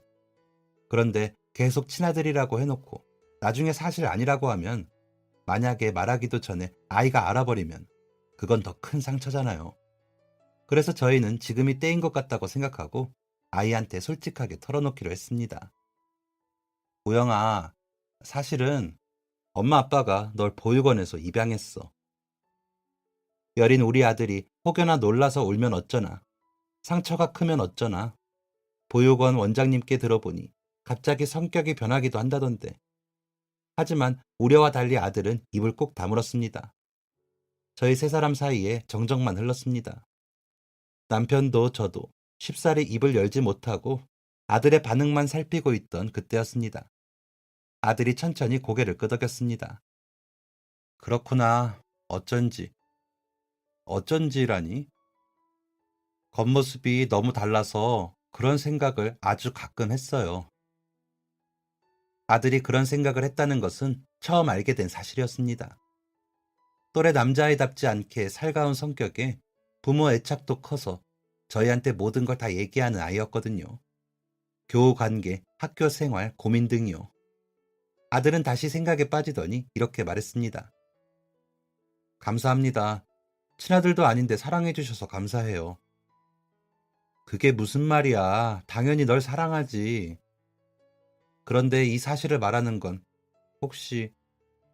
그런데 계속 친아들이라고 해놓고 나중에 사실 아니라고 하면 만약에 말하기도 전에 아이가 알아버리면 그건 더 큰 상처잖아요. 그래서 저희는 지금이 때인 것 같다고 생각하고 아이한테 솔직하게 털어놓기로 했습니다. 우영아, 사실은 엄마 아빠가 널 보육원에서 입양했어. 여린 우리 아들이 혹여나 놀라서 울면 어쩌나, 상처가 크면 어쩌나, 보육원 원장님께 들어보니 갑자기 성격이 변하기도 한다던데. 하지만 우려와 달리 아들은 입을 꼭 다물었습니다. 저희 세 사람 사이에 정적만 흘렀습니다. 남편도 저도 쉽사리 입을 열지 못하고 아들의 반응만 살피고 있던 그때였습니다. 아들이 천천히 고개를 끄덕였습니다. 그렇구나. 어쩐지라니? 겉모습이 너무 달라서 그런 생각을 아주 가끔 했어요. 아들이 그런 생각을 했다는 것은 처음 알게 된 사실이었습니다. 또래 남자아이답지 않게 살가운 성격에 부모 애착도 커서 저희한테 모든 걸 다 얘기하는 아이였거든요. 교우 관계, 학교 생활, 고민 등이요. 아들은 다시 생각에 빠지더니 이렇게 말했습니다. 감사합니다. 친아들도 아닌데 사랑해주셔서 감사해요. 그게 무슨 말이야. 당연히 널 사랑하지. 그런데 이 사실을 말하는 건 혹시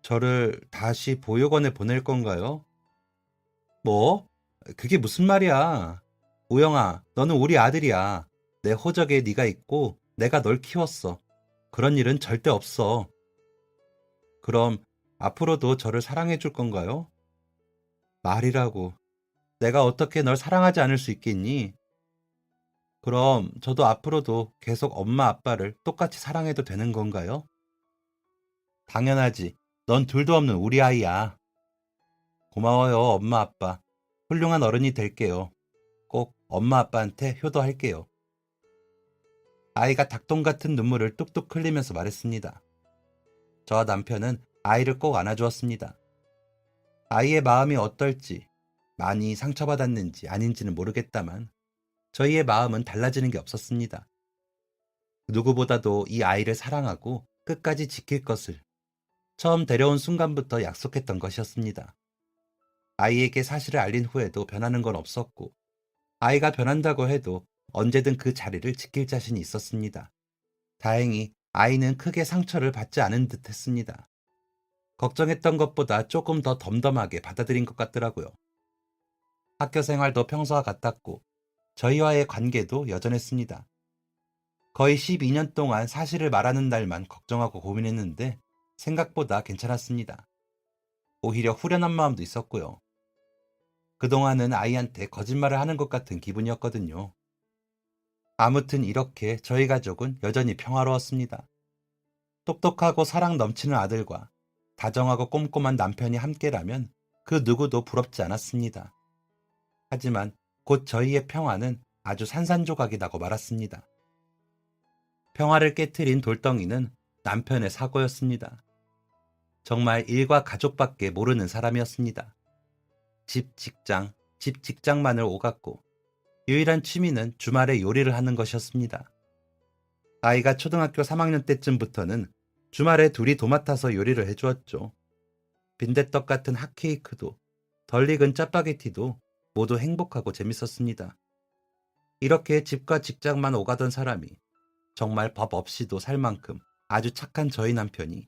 저를 다시 보육원에 보낼 건가요? 뭐? 그게 무슨 말이야? 우영아, 너는 우리 아들이야. 내 호적에 네가 있고 내가 널 키웠어. 그런 일은 절대 없어. 그럼 앞으로도 저를 사랑해 줄 건가요? 말이라고. 내가 어떻게 널 사랑하지 않을 수 있겠니? 그럼 저도 앞으로도 계속 엄마 아빠를 똑같이 사랑해도 되는 건가요? 당연하지. 넌 둘도 없는 우리 아이야. 고마워요, 엄마 아빠. 훌륭한 어른이 될게요. 꼭 엄마 아빠한테 효도할게요. 아이가 닭똥 같은 눈물을 뚝뚝 흘리면서 말했습니다. 저와 남편은 아이를 꼭 안아주었습니다. 아이의 마음이 어떨지, 많이 상처받았는지 아닌지는 모르겠다만 저희의 마음은 달라지는 게 없었습니다. 누구보다도 이 아이를 사랑하고 끝까지 지킬 것을 처음 데려온 순간부터 약속했던 것이었습니다. 아이에게 사실을 알린 후에도 변하는 건 없었고, 아이가 변한다고 해도 언제든 그 자리를 지킬 자신이 있었습니다. 다행히 아이는 크게 상처를 받지 않은 듯 했습니다. 걱정했던 것보다 조금 더 덤덤하게 받아들인 것 같더라고요. 학교 생활도 평소와 같았고, 저희와의 관계도 여전했습니다. 거의 12년 동안 사실을 말하는 날만 걱정하고 고민했는데 생각보다 괜찮았습니다. 오히려 후련한 마음도 있었고요. 그동안은 아이한테 거짓말을 하는 것 같은 기분이었거든요. 아무튼 이렇게 저희 가족은 여전히 평화로웠습니다. 똑똑하고 사랑 넘치는 아들과 다정하고 꼼꼼한 남편이 함께라면 그 누구도 부럽지 않았습니다. 하지만 곧 저희의 평화는 아주 산산조각이 나고 말았습니다. 평화를 깨트린 돌덩이는 남편의 사고였습니다. 정말 일과 가족밖에 모르는 사람이었습니다. 집 직장만을 오갔고 유일한 취미는 주말에 요리를 하는 것이었습니다. 아이가 초등학교 3학년 때쯤부터는 주말에 둘이 도맡아서 요리를 해주었죠. 빈대떡 같은 핫케이크도 덜 익은 짜파게티도 모두 행복하고 재밌었습니다. 이렇게 집과 직장만 오가던 사람이 정말 법 없이도 살 만큼 아주 착한 저희 남편이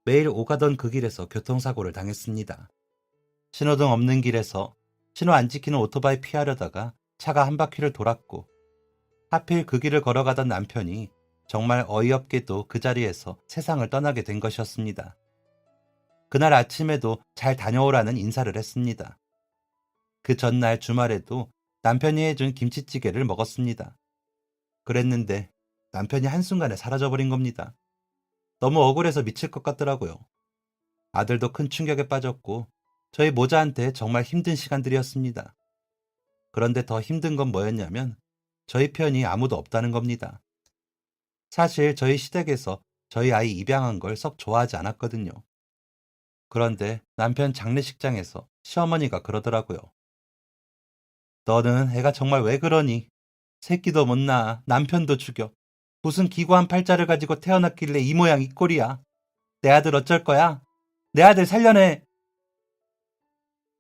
매일 오가던 그 길에서 교통사고를 당했습니다. 신호등 없는 길에서 신호 안 지키는 오토바이 피하려다가 차가 한 바퀴를 돌았고, 하필 그 길을 걸어가던 남편이 정말 어이없게도 그 자리에서 세상을 떠나게 된 것이었습니다. 그날 아침에도 잘 다녀오라는 인사를 했습니다. 그 전날 주말에도 남편이 해준 김치찌개를 먹었습니다. 그랬는데 남편이 한순간에 사라져버린 겁니다. 너무 억울해서 미칠 것 같더라고요. 아들도 큰 충격에 빠졌고 저희 모자한테 정말 힘든 시간들이었습니다. 그런데 더 힘든 건 뭐였냐면 저희 편이 아무도 없다는 겁니다. 사실 저희 시댁에서 저희 아이 입양한 걸 썩 좋아하지 않았거든요. 그런데 남편 장례식장에서 시어머니가 그러더라고요. 너는 애가 정말 왜 그러니? 새끼도 못 낳아, 남편도 죽여. 무슨 기구한 팔자를 가지고 태어났길래 이 모양 이 꼴이야. 내 아들 어쩔 거야? 내 아들 살려내!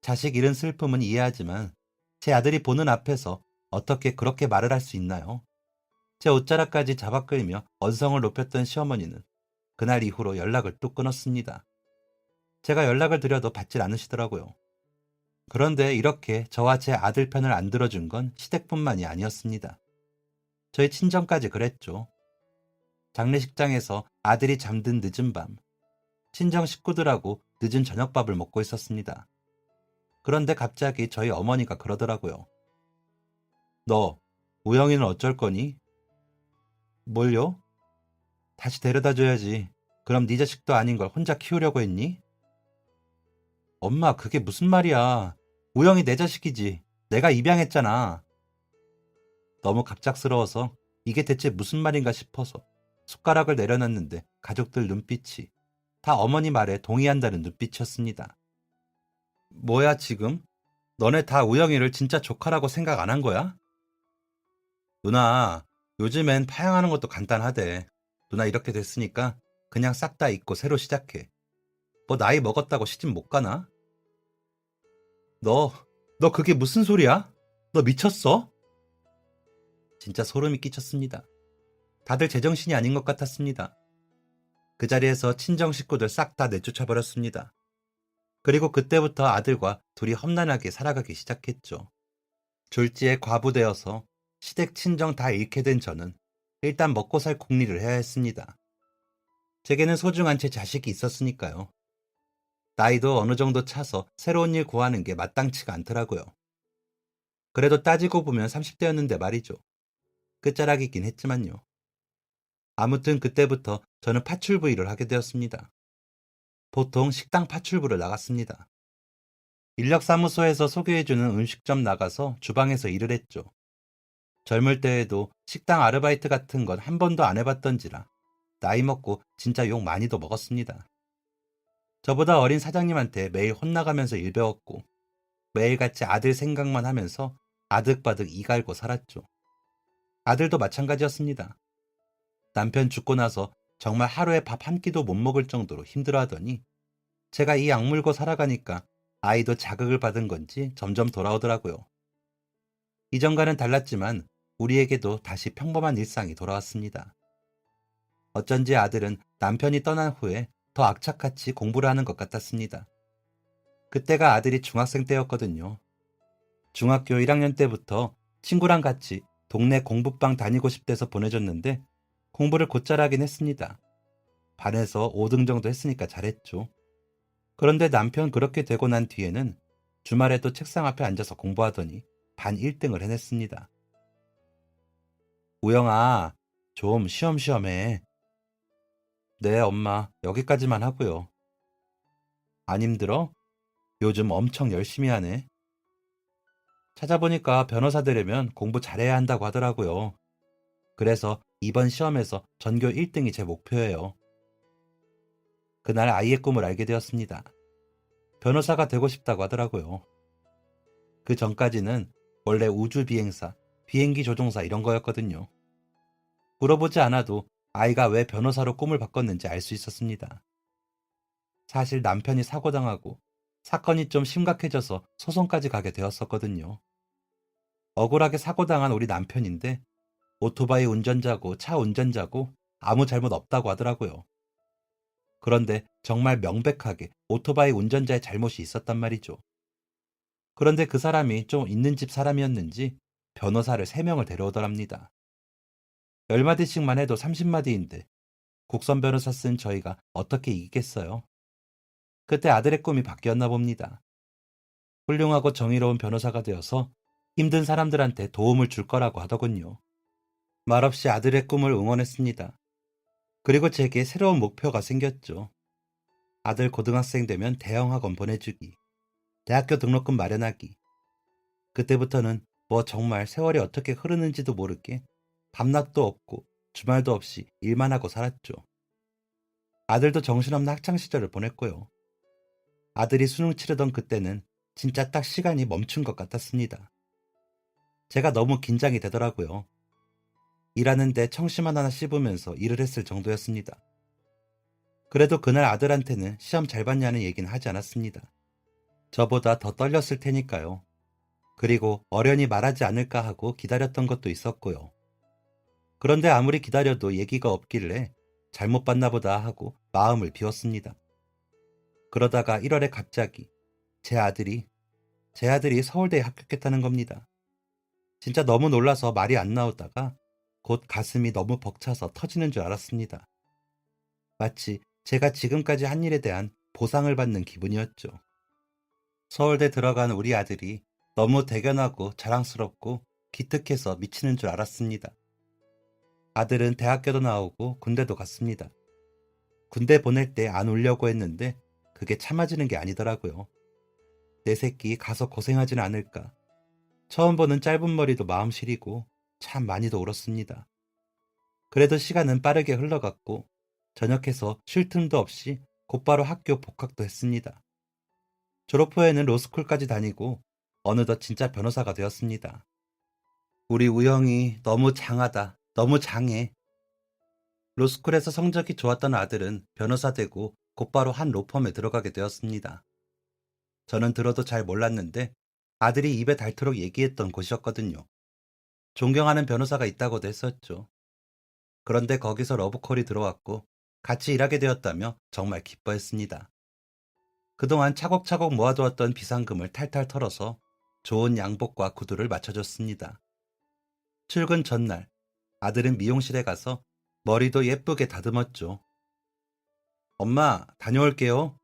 자식 잃은 슬픔은 이해하지만 제 아들이 보는 앞에서 어떻게 그렇게 말을 할 수 있나요? 제 옷자락까지 잡아 끌며 언성을 높였던 시어머니는 그날 이후로 연락을 뚝 끊었습니다. 제가 연락을 드려도 받질 않으시더라고요. 그런데 이렇게 저와 제 아들 편을 안 들어준 건 시댁뿐만이 아니었습니다. 저희 친정까지 그랬죠. 장례식장에서 아들이 잠든 늦은 밤, 친정 식구들하고 늦은 저녁밥을 먹고 있었습니다. 그런데 갑자기 저희 어머니가 그러더라고요. 너, 우영이는 어쩔 거니? 뭘요? 다시 데려다 줘야지. 그럼 네 자식도 아닌 걸 혼자 키우려고 했니? 엄마, 그게 무슨 말이야. 우영이 내 자식이지. 내가 입양했잖아. 너무 갑작스러워서 이게 대체 무슨 말인가 싶어서 숟가락을 내려놨는데 가족들 눈빛이 다 어머니 말에 동의한다는 눈빛이었습니다. 뭐야 지금? 너네 다 우영이를 진짜 조카라고 생각 안 한 거야? 누나, 요즘엔 파양하는 것도 간단하대. 누나 이렇게 됐으니까 그냥 싹 다 잊고 새로 시작해. 뭐 나이 먹었다고 시집 못 가나? 너, 너 그게 무슨 소리야? 너 미쳤어? 진짜 소름이 끼쳤습니다. 다들 제정신이 아닌 것 같았습니다. 그 자리에서 친정 식구들 싹 다 내쫓아버렸습니다. 그리고 그때부터 아들과 둘이 험난하게 살아가기 시작했죠. 졸지에 과부되어서 시댁 친정 다 잃게 된 저는 일단 먹고 살 궁리를 해야 했습니다. 제게는 소중한 제 자식이 있었으니까요. 나이도 어느 정도 차서 새로운 일 구하는 게 마땅치가 않더라고요. 그래도 따지고 보면 30대였는데 말이죠. 끝자락이긴 했지만요. 아무튼 그때부터 저는 파출부 일을 하게 되었습니다. 보통 식당 파출부를 나갔습니다. 인력사무소에서 소개해주는 음식점 나가서 주방에서 일을 했죠. 젊을 때에도 식당 아르바이트 같은 건 한 번도 안 해봤던지라 나이 먹고 진짜 욕 많이도 먹었습니다. 저보다 어린 사장님한테 매일 혼나가면서 일 배웠고 매일같이 아들 생각만 하면서 아득바득 이 갈고 살았죠. 아들도 마찬가지였습니다. 남편 죽고 나서 정말 하루에 밥 한 끼도 못 먹을 정도로 힘들어하더니 제가 이 악물고 살아가니까 아이도 자극을 받은 건지 점점 돌아오더라고요. 이전과는 달랐지만 우리에게도 다시 평범한 일상이 돌아왔습니다. 어쩐지 아들은 남편이 떠난 후에 더 악착같이 공부를 하는 것 같았습니다. 그때가 아들이 중학생 때였거든요. 중학교 1학년 때부터 친구랑 같이 동네 공부방 다니고 싶대서 보내줬는데 공부를 곧잘 하긴 했습니다. 반에서 5등 정도 했으니까 잘했죠. 그런데 남편 그렇게 되고 난 뒤에는 주말에도 책상 앞에 앉아서 공부하더니 반 1등을 해냈습니다. 우영아, 좀 쉬엄쉬엄 해. 네, 엄마, 여기까지만 하고요. 안 힘들어? 요즘 엄청 열심히 하네. 찾아보니까 변호사 되려면 공부 잘해야 한다고 하더라고요. 그래서 이번 시험에서 전교 1등이 제 목표예요. 그날 아이의 꿈을 알게 되었습니다. 변호사가 되고 싶다고 하더라고요. 그 전까지는 원래 우주비행사, 비행기 조종사 이런 거였거든요. 물어보지 않아도 아이가 왜 변호사로 꿈을 바꿨는지 알 수 있었습니다. 사실 남편이 사고당하고 사건이 좀 심각해져서 소송까지 가게 되었었거든요. 억울하게 사고당한 우리 남편인데 오토바이 운전자고 차 운전자고 아무 잘못 없다고 하더라고요. 그런데 정말 명백하게 오토바이 운전자의 잘못이 있었단 말이죠. 그런데 그 사람이 좀 있는 집 사람이었는지 변호사를 3명을 데려오더랍니다. 10마디씩만 해도 30마디인데 국선 변호사 쓴 저희가 어떻게 이기겠어요? 그때 아들의 꿈이 바뀌었나 봅니다. 훌륭하고 정의로운 변호사가 되어서 힘든 사람들한테 도움을 줄 거라고 하더군요. 말없이 아들의 꿈을 응원했습니다. 그리고 제게 새로운 목표가 생겼죠. 아들 고등학생 되면 대형학원 보내주기, 대학교 등록금 마련하기. 그때부터는 뭐 정말 세월이 어떻게 흐르는지도 모르게 밤낮도 없고 주말도 없이 일만 하고 살았죠. 아들도 정신없는 학창시절을 보냈고요. 아들이 수능 치르던 그때는 진짜 딱 시간이 멈춘 것 같았습니다. 제가 너무 긴장이 되더라고요. 일하는데 청심환 하나 씹으면서 일을 했을 정도였습니다. 그래도 그날 아들한테는 시험 잘 봤냐는 얘기는 하지 않았습니다. 저보다 더 떨렸을 테니까요. 그리고 어련히 말하지 않을까 하고 기다렸던 것도 있었고요. 그런데 아무리 기다려도 얘기가 없길래 잘못 봤나 보다 하고 마음을 비웠습니다. 그러다가 1월에 갑자기 제 아들이 서울대에 합격했다는 겁니다. 진짜 너무 놀라서 말이 안 나오다가 곧 가슴이 너무 벅차서 터지는 줄 알았습니다. 마치 제가 지금까지 한 일에 대한 보상을 받는 기분이었죠. 서울대 들어간 우리 아들이 너무 대견하고 자랑스럽고 기특해서 미치는 줄 알았습니다. 아들은 대학교도 나오고 군대도 갔습니다. 군대 보낼 때 안 울려고 했는데 그게 참아지는 게 아니더라고요. 내 새끼 가서 고생하진 않을까. 처음 보는 짧은 머리도 마음 시리고 참 많이도 울었습니다. 그래도 시간은 빠르게 흘러갔고 전역해서 쉴 틈도 없이 곧바로 학교 복학도 했습니다. 졸업 후에는 로스쿨까지 다니고 어느덧 진짜 변호사가 되었습니다. 우리 우영이 너무 장하다. 너무 장해. 로스쿨에서 성적이 좋았던 아들은 변호사 되고 곧바로 한 로펌에 들어가게 되었습니다. 저는 들어도 잘 몰랐는데 아들이 입에 닳도록 얘기했던 곳이었거든요. 존경하는 변호사가 있다고도 했었죠. 그런데 거기서 러브콜이 들어왔고 같이 일하게 되었다며 정말 기뻐했습니다. 그동안 차곡차곡 모아두었던 비상금을 탈탈 털어서 좋은 양복과 구두를 맞춰줬습니다. 출근 전날 아들은 미용실에 가서 머리도 예쁘게 다듬었죠. 엄마, 다녀올게요.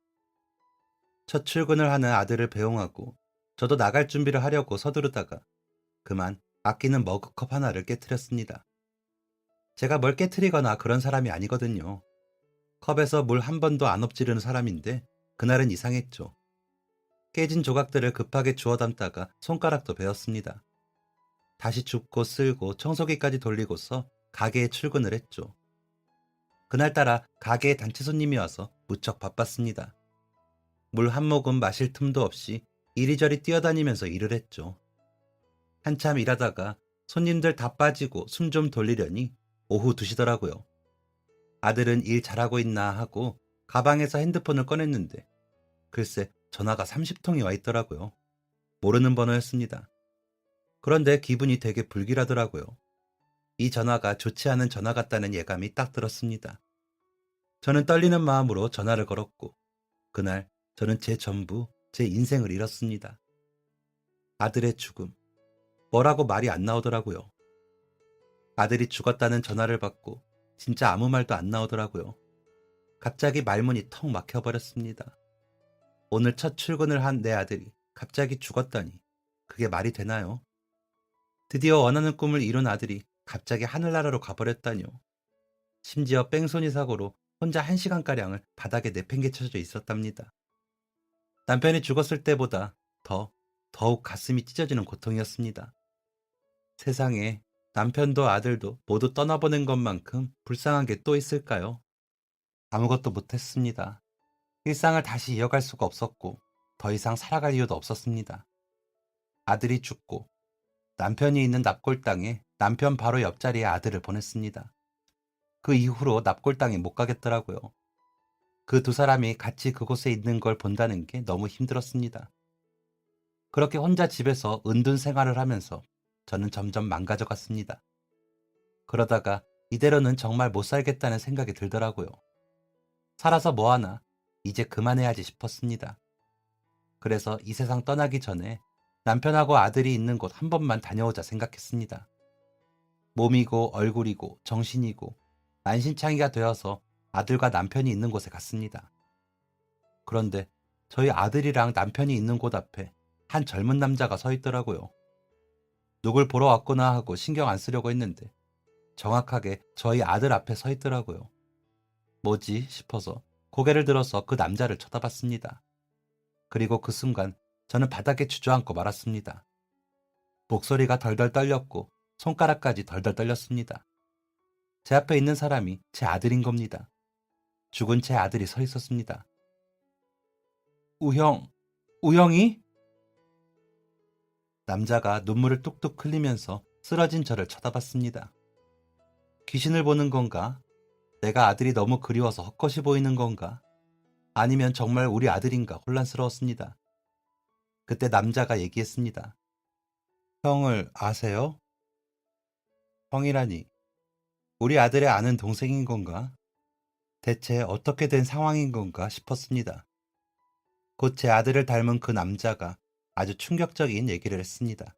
첫 출근을 하는 아들을 배웅하고 저도 나갈 준비를 하려고 서두르다가 그만 아끼는 머그컵 하나를 깨트렸습니다. 제가 뭘 깨트리거나 그런 사람이 아니거든요. 컵에서 물 한 번도 안 엎지르는 사람인데 그날은 이상했죠. 깨진 조각들을 급하게 주워 담다가 손가락도 베었습니다. 다시 줍고 쓸고 청소기까지 돌리고서 가게에 출근을 했죠. 그날따라 가게에 단체 손님이 와서 무척 바빴습니다. 물 한 모금 마실 틈도 없이 이리저리 뛰어다니면서 일을 했죠. 한참 일하다가 손님들 다 빠지고 숨 좀 돌리려니 오후 2시더라고요. 아들은 일 잘하고 있나 하고 가방에서 핸드폰을 꺼냈는데 글쎄 전화가 30통이 와 있더라고요. 모르는 번호였습니다. 그런데 기분이 되게 불길하더라고요. 이 전화가 좋지 않은 전화 같다는 예감이 딱 들었습니다. 저는 떨리는 마음으로 전화를 걸었고, 그날 저는 제 전부, 제 인생을 잃었습니다. 아들의 죽음. 뭐라고 말이 안 나오더라고요. 아들이 죽었다는 전화를 받고 진짜 아무 말도 안 나오더라고요. 갑자기 말문이 턱 막혀버렸습니다. 오늘 첫 출근을 한 내 아들이 갑자기 죽었다니 그게 말이 되나요? 드디어 원하는 꿈을 이룬 아들이 갑자기 하늘나라로 가버렸다니요. 심지어 뺑소니 사고로 혼자 1시간가량을 바닥에 내팽개쳐져 있었답니다. 남편이 죽었을 때보다 더욱 가슴이 찢어지는 고통이었습니다. 세상에 남편도 아들도 모두 떠나보낸 것만큼 불쌍한 게 또 있을까요? 아무것도 못했습니다. 일상을 다시 이어갈 수가 없었고 더 이상 살아갈 이유도 없었습니다. 아들이 죽고 남편이 있는 납골당에 남편 바로 옆자리에 아들을 보냈습니다. 그 이후로 납골당에 못 가겠더라고요. 그 두 사람이 같이 그곳에 있는 걸 본다는 게 너무 힘들었습니다. 그렇게 혼자 집에서 은둔 생활을 하면서 저는 점점 망가져갔습니다. 그러다가 이대로는 정말 못 살겠다는 생각이 들더라고요. 살아서 뭐하나, 이제 그만해야지 싶었습니다. 그래서 이 세상 떠나기 전에 남편하고 아들이 있는 곳 한 번만 다녀오자 생각했습니다. 몸이고 얼굴이고 정신이고 만신창이가 되어서 아들과 남편이 있는 곳에 갔습니다. 그런데 저희 아들이랑 남편이 있는 곳 앞에 한 젊은 남자가 서 있더라고요. 누굴 보러 왔구나 하고 신경 안 쓰려고 했는데 정확하게 저희 아들 앞에 서 있더라고요. 뭐지 싶어서 고개를 들어서 그 남자를 쳐다봤습니다. 그리고 그 순간 저는 바닥에 주저앉고 말았습니다. 목소리가 덜덜 떨렸고 손가락까지 덜덜 떨렸습니다. 제 앞에 있는 사람이 제 아들인 겁니다. 죽은 제 아들이 서 있었습니다. 우형, 우형이? 남자가 눈물을 뚝뚝 흘리면서 쓰러진 저를 쳐다봤습니다. 귀신을 보는 건가? 내가 아들이 너무 그리워서 헛것이 보이는 건가? 아니면 정말 우리 아들인가 혼란스러웠습니다. 그때 남자가 얘기했습니다. 형을 아세요? 형이라니, 우리 아들의 아는 동생인 건가? 대체 어떻게 된 상황인 건가 싶었습니다. 곧 제 아들을 닮은 그 남자가 아주 충격적인 얘기를 했습니다.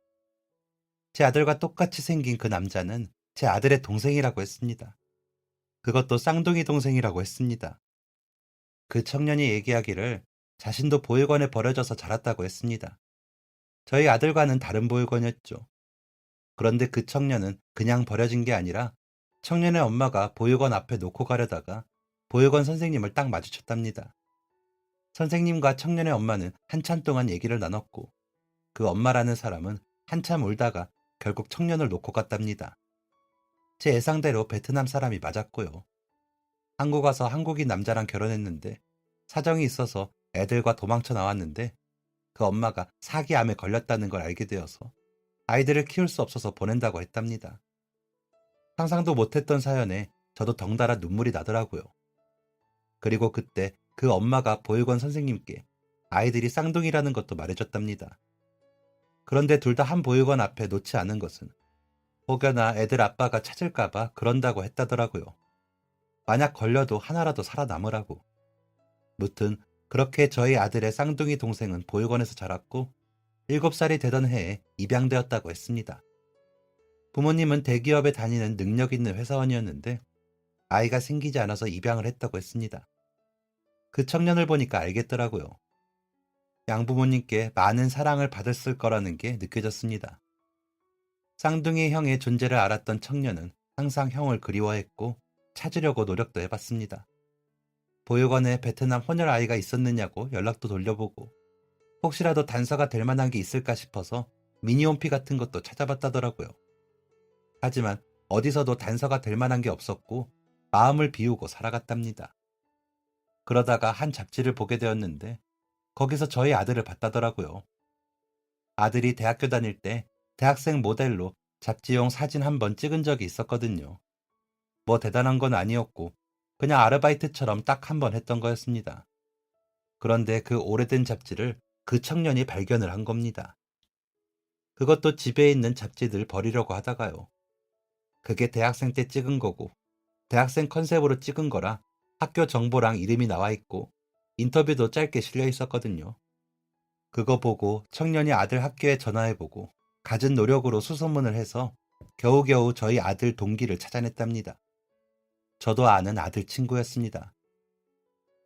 제 아들과 똑같이 생긴 그 남자는 제 아들의 동생이라고 했습니다. 그것도 쌍둥이 동생이라고 했습니다. 그 청년이 얘기하기를 자신도 보육원에 버려져서 자랐다고 했습니다. 저희 아들과는 다른 보육원이었죠. 그런데 그 청년은 그냥 버려진 게 아니라 청년의 엄마가 보육원 앞에 놓고 가려다가 보육원 선생님을 딱 마주쳤답니다. 선생님과 청년의 엄마는 한참 동안 얘기를 나눴고 그 엄마라는 사람은 한참 울다가 결국 청년을 놓고 갔답니다. 제 예상대로 베트남 사람이 맞았고요. 한국 와서 한국인 남자랑 결혼했는데 사정이 있어서 애들과 도망쳐 나왔는데 그 엄마가 사기암에 걸렸다는 걸 알게 되어서 아이들을 키울 수 없어서 보낸다고 했답니다. 상상도 못했던 사연에 저도 덩달아 눈물이 나더라고요. 그리고 그때 그 엄마가 보육원 선생님께 아이들이 쌍둥이라는 것도 말해줬답니다. 그런데 둘 다 한 보육원 앞에 놓지 않은 것은 혹여나 애들 아빠가 찾을까봐 그런다고 했다더라고요. 만약 걸려도 하나라도 살아남으라고. 무튼 그렇게 저희 아들의 쌍둥이 동생은 보육원에서 자랐고 7살이 되던 해에 입양되었다고 했습니다. 부모님은 대기업에 다니는 능력 있는 회사원이었는데 아이가 생기지 않아서 입양을 했다고 했습니다. 그 청년을 보니까 알겠더라고요. 양부모님께 많은 사랑을 받았을 거라는 게 느껴졌습니다. 쌍둥이 형의 존재를 알았던 청년은 항상 형을 그리워했고 찾으려고 노력도 해봤습니다. 보육원에 베트남 혼혈 아이가 있었느냐고 연락도 돌려보고 혹시라도 단서가 될 만한 게 있을까 싶어서 미니홈피 같은 것도 찾아봤다더라고요. 하지만 어디서도 단서가 될 만한 게 없었고 마음을 비우고 살아갔답니다. 그러다가 한 잡지를 보게 되었는데 거기서 저희 아들을 봤다더라고요. 아들이 대학교 다닐 때 대학생 모델로 잡지용 사진 한 번 찍은 적이 있었거든요. 뭐 대단한 건 아니었고 그냥 아르바이트처럼 딱 한 번 했던 거였습니다. 그런데 그 오래된 잡지를 그 청년이 발견을 한 겁니다. 그것도 집에 있는 잡지들 버리려고 하다가요. 그게 대학생 때 찍은 거고, 대학생 컨셉으로 찍은 거라 학교 정보랑 이름이 나와 있고, 인터뷰도 짧게 실려 있었거든요. 그거 보고 청년이 아들 학교에 전화해보고, 갖은 노력으로 수소문을 해서 겨우겨우 저희 아들 동기를 찾아냈답니다. 저도 아는 아들 친구였습니다.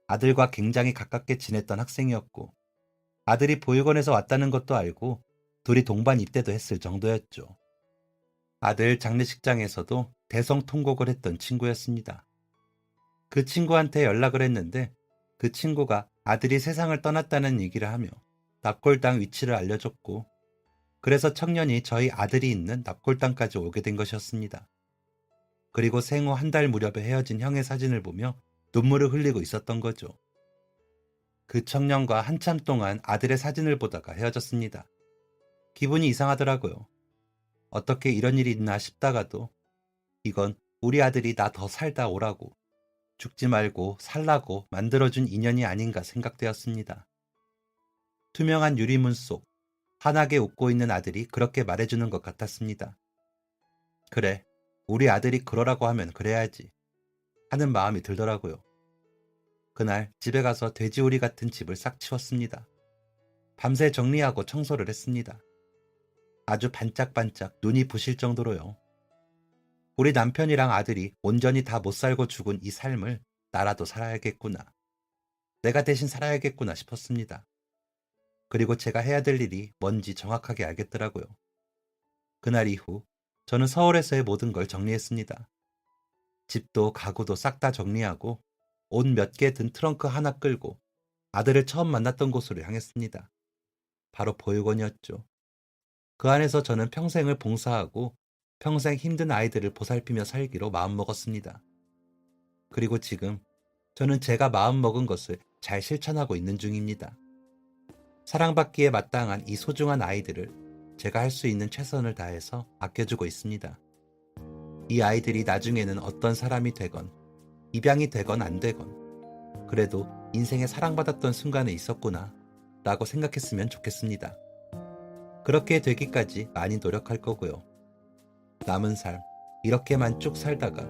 아들과 굉장히 가깝게 지냈던 학생이었고, 아들이 보육원에서 왔다는 것도 알고 둘이 동반 입대도 했을 정도였죠. 아들 장례식장에서도 대성통곡을 했던 친구였습니다. 그 친구한테 연락을 했는데 그 친구가 아들이 세상을 떠났다는 얘기를 하며 납골당 위치를 알려줬고, 그래서 청년이 저희 아들이 있는 납골당까지 오게 된 것이었습니다. 그리고 생후 한 달 무렵에 헤어진 형의 사진을 보며 눈물을 흘리고 있었던 거죠. 그 청년과 한참 동안 아들의 사진을 보다가 헤어졌습니다. 기분이 이상하더라고요. 어떻게 이런 일이 있나 싶다가도 이건 우리 아들이 나 더 살다 오라고, 죽지 말고 살라고 만들어준 인연이 아닌가 생각되었습니다. 투명한 유리문 속 환하게 웃고 있는 아들이 그렇게 말해주는 것 같았습니다. 그래, 우리 아들이 그러라고 하면 그래야지 하는 마음이 들더라고요. 그날 집에 가서 돼지우리 같은 집을 싹 치웠습니다. 밤새 정리하고 청소를 했습니다. 아주 반짝반짝 눈이 부실 정도로요. 우리 남편이랑 아들이 온전히 다 못 살고 죽은 이 삶을 나라도 살아야겠구나. 내가 대신 살아야겠구나 싶었습니다. 그리고 제가 해야 될 일이 뭔지 정확하게 알겠더라고요. 그날 이후 저는 서울에서의 모든 걸 정리했습니다. 집도 가구도 싹 다 정리하고 옷 몇 개 든 트렁크 하나 끌고 아들을 처음 만났던 곳으로 향했습니다. 바로 보육원이었죠. 그 안에서 저는 평생을 봉사하고 평생 힘든 아이들을 보살피며 살기로 마음먹었습니다. 그리고 지금 저는 제가 마음먹은 것을 잘 실천하고 있는 중입니다. 사랑받기에 마땅한 이 소중한 아이들을 제가 할 수 있는 최선을 다해서 아껴주고 있습니다. 이 아이들이 나중에는 어떤 사람이 되건, 입양이 되건 안 되건, 그래도 인생에 사랑받았던 순간에 있었구나 라고 생각했으면 좋겠습니다. 그렇게 되기까지 많이 노력할 거고요. 남은 삶 이렇게만 쭉 살다가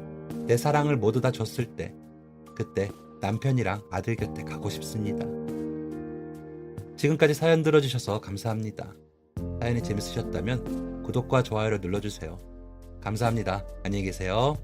내 사랑을 모두 다 줬을 때, 그때 남편이랑 아들 곁에 가고 싶습니다. 지금까지 사연 들어주셔서 감사합니다. 사연이 재밌으셨다면 구독과 좋아요를 눌러주세요. 감사합니다. 안녕히 계세요.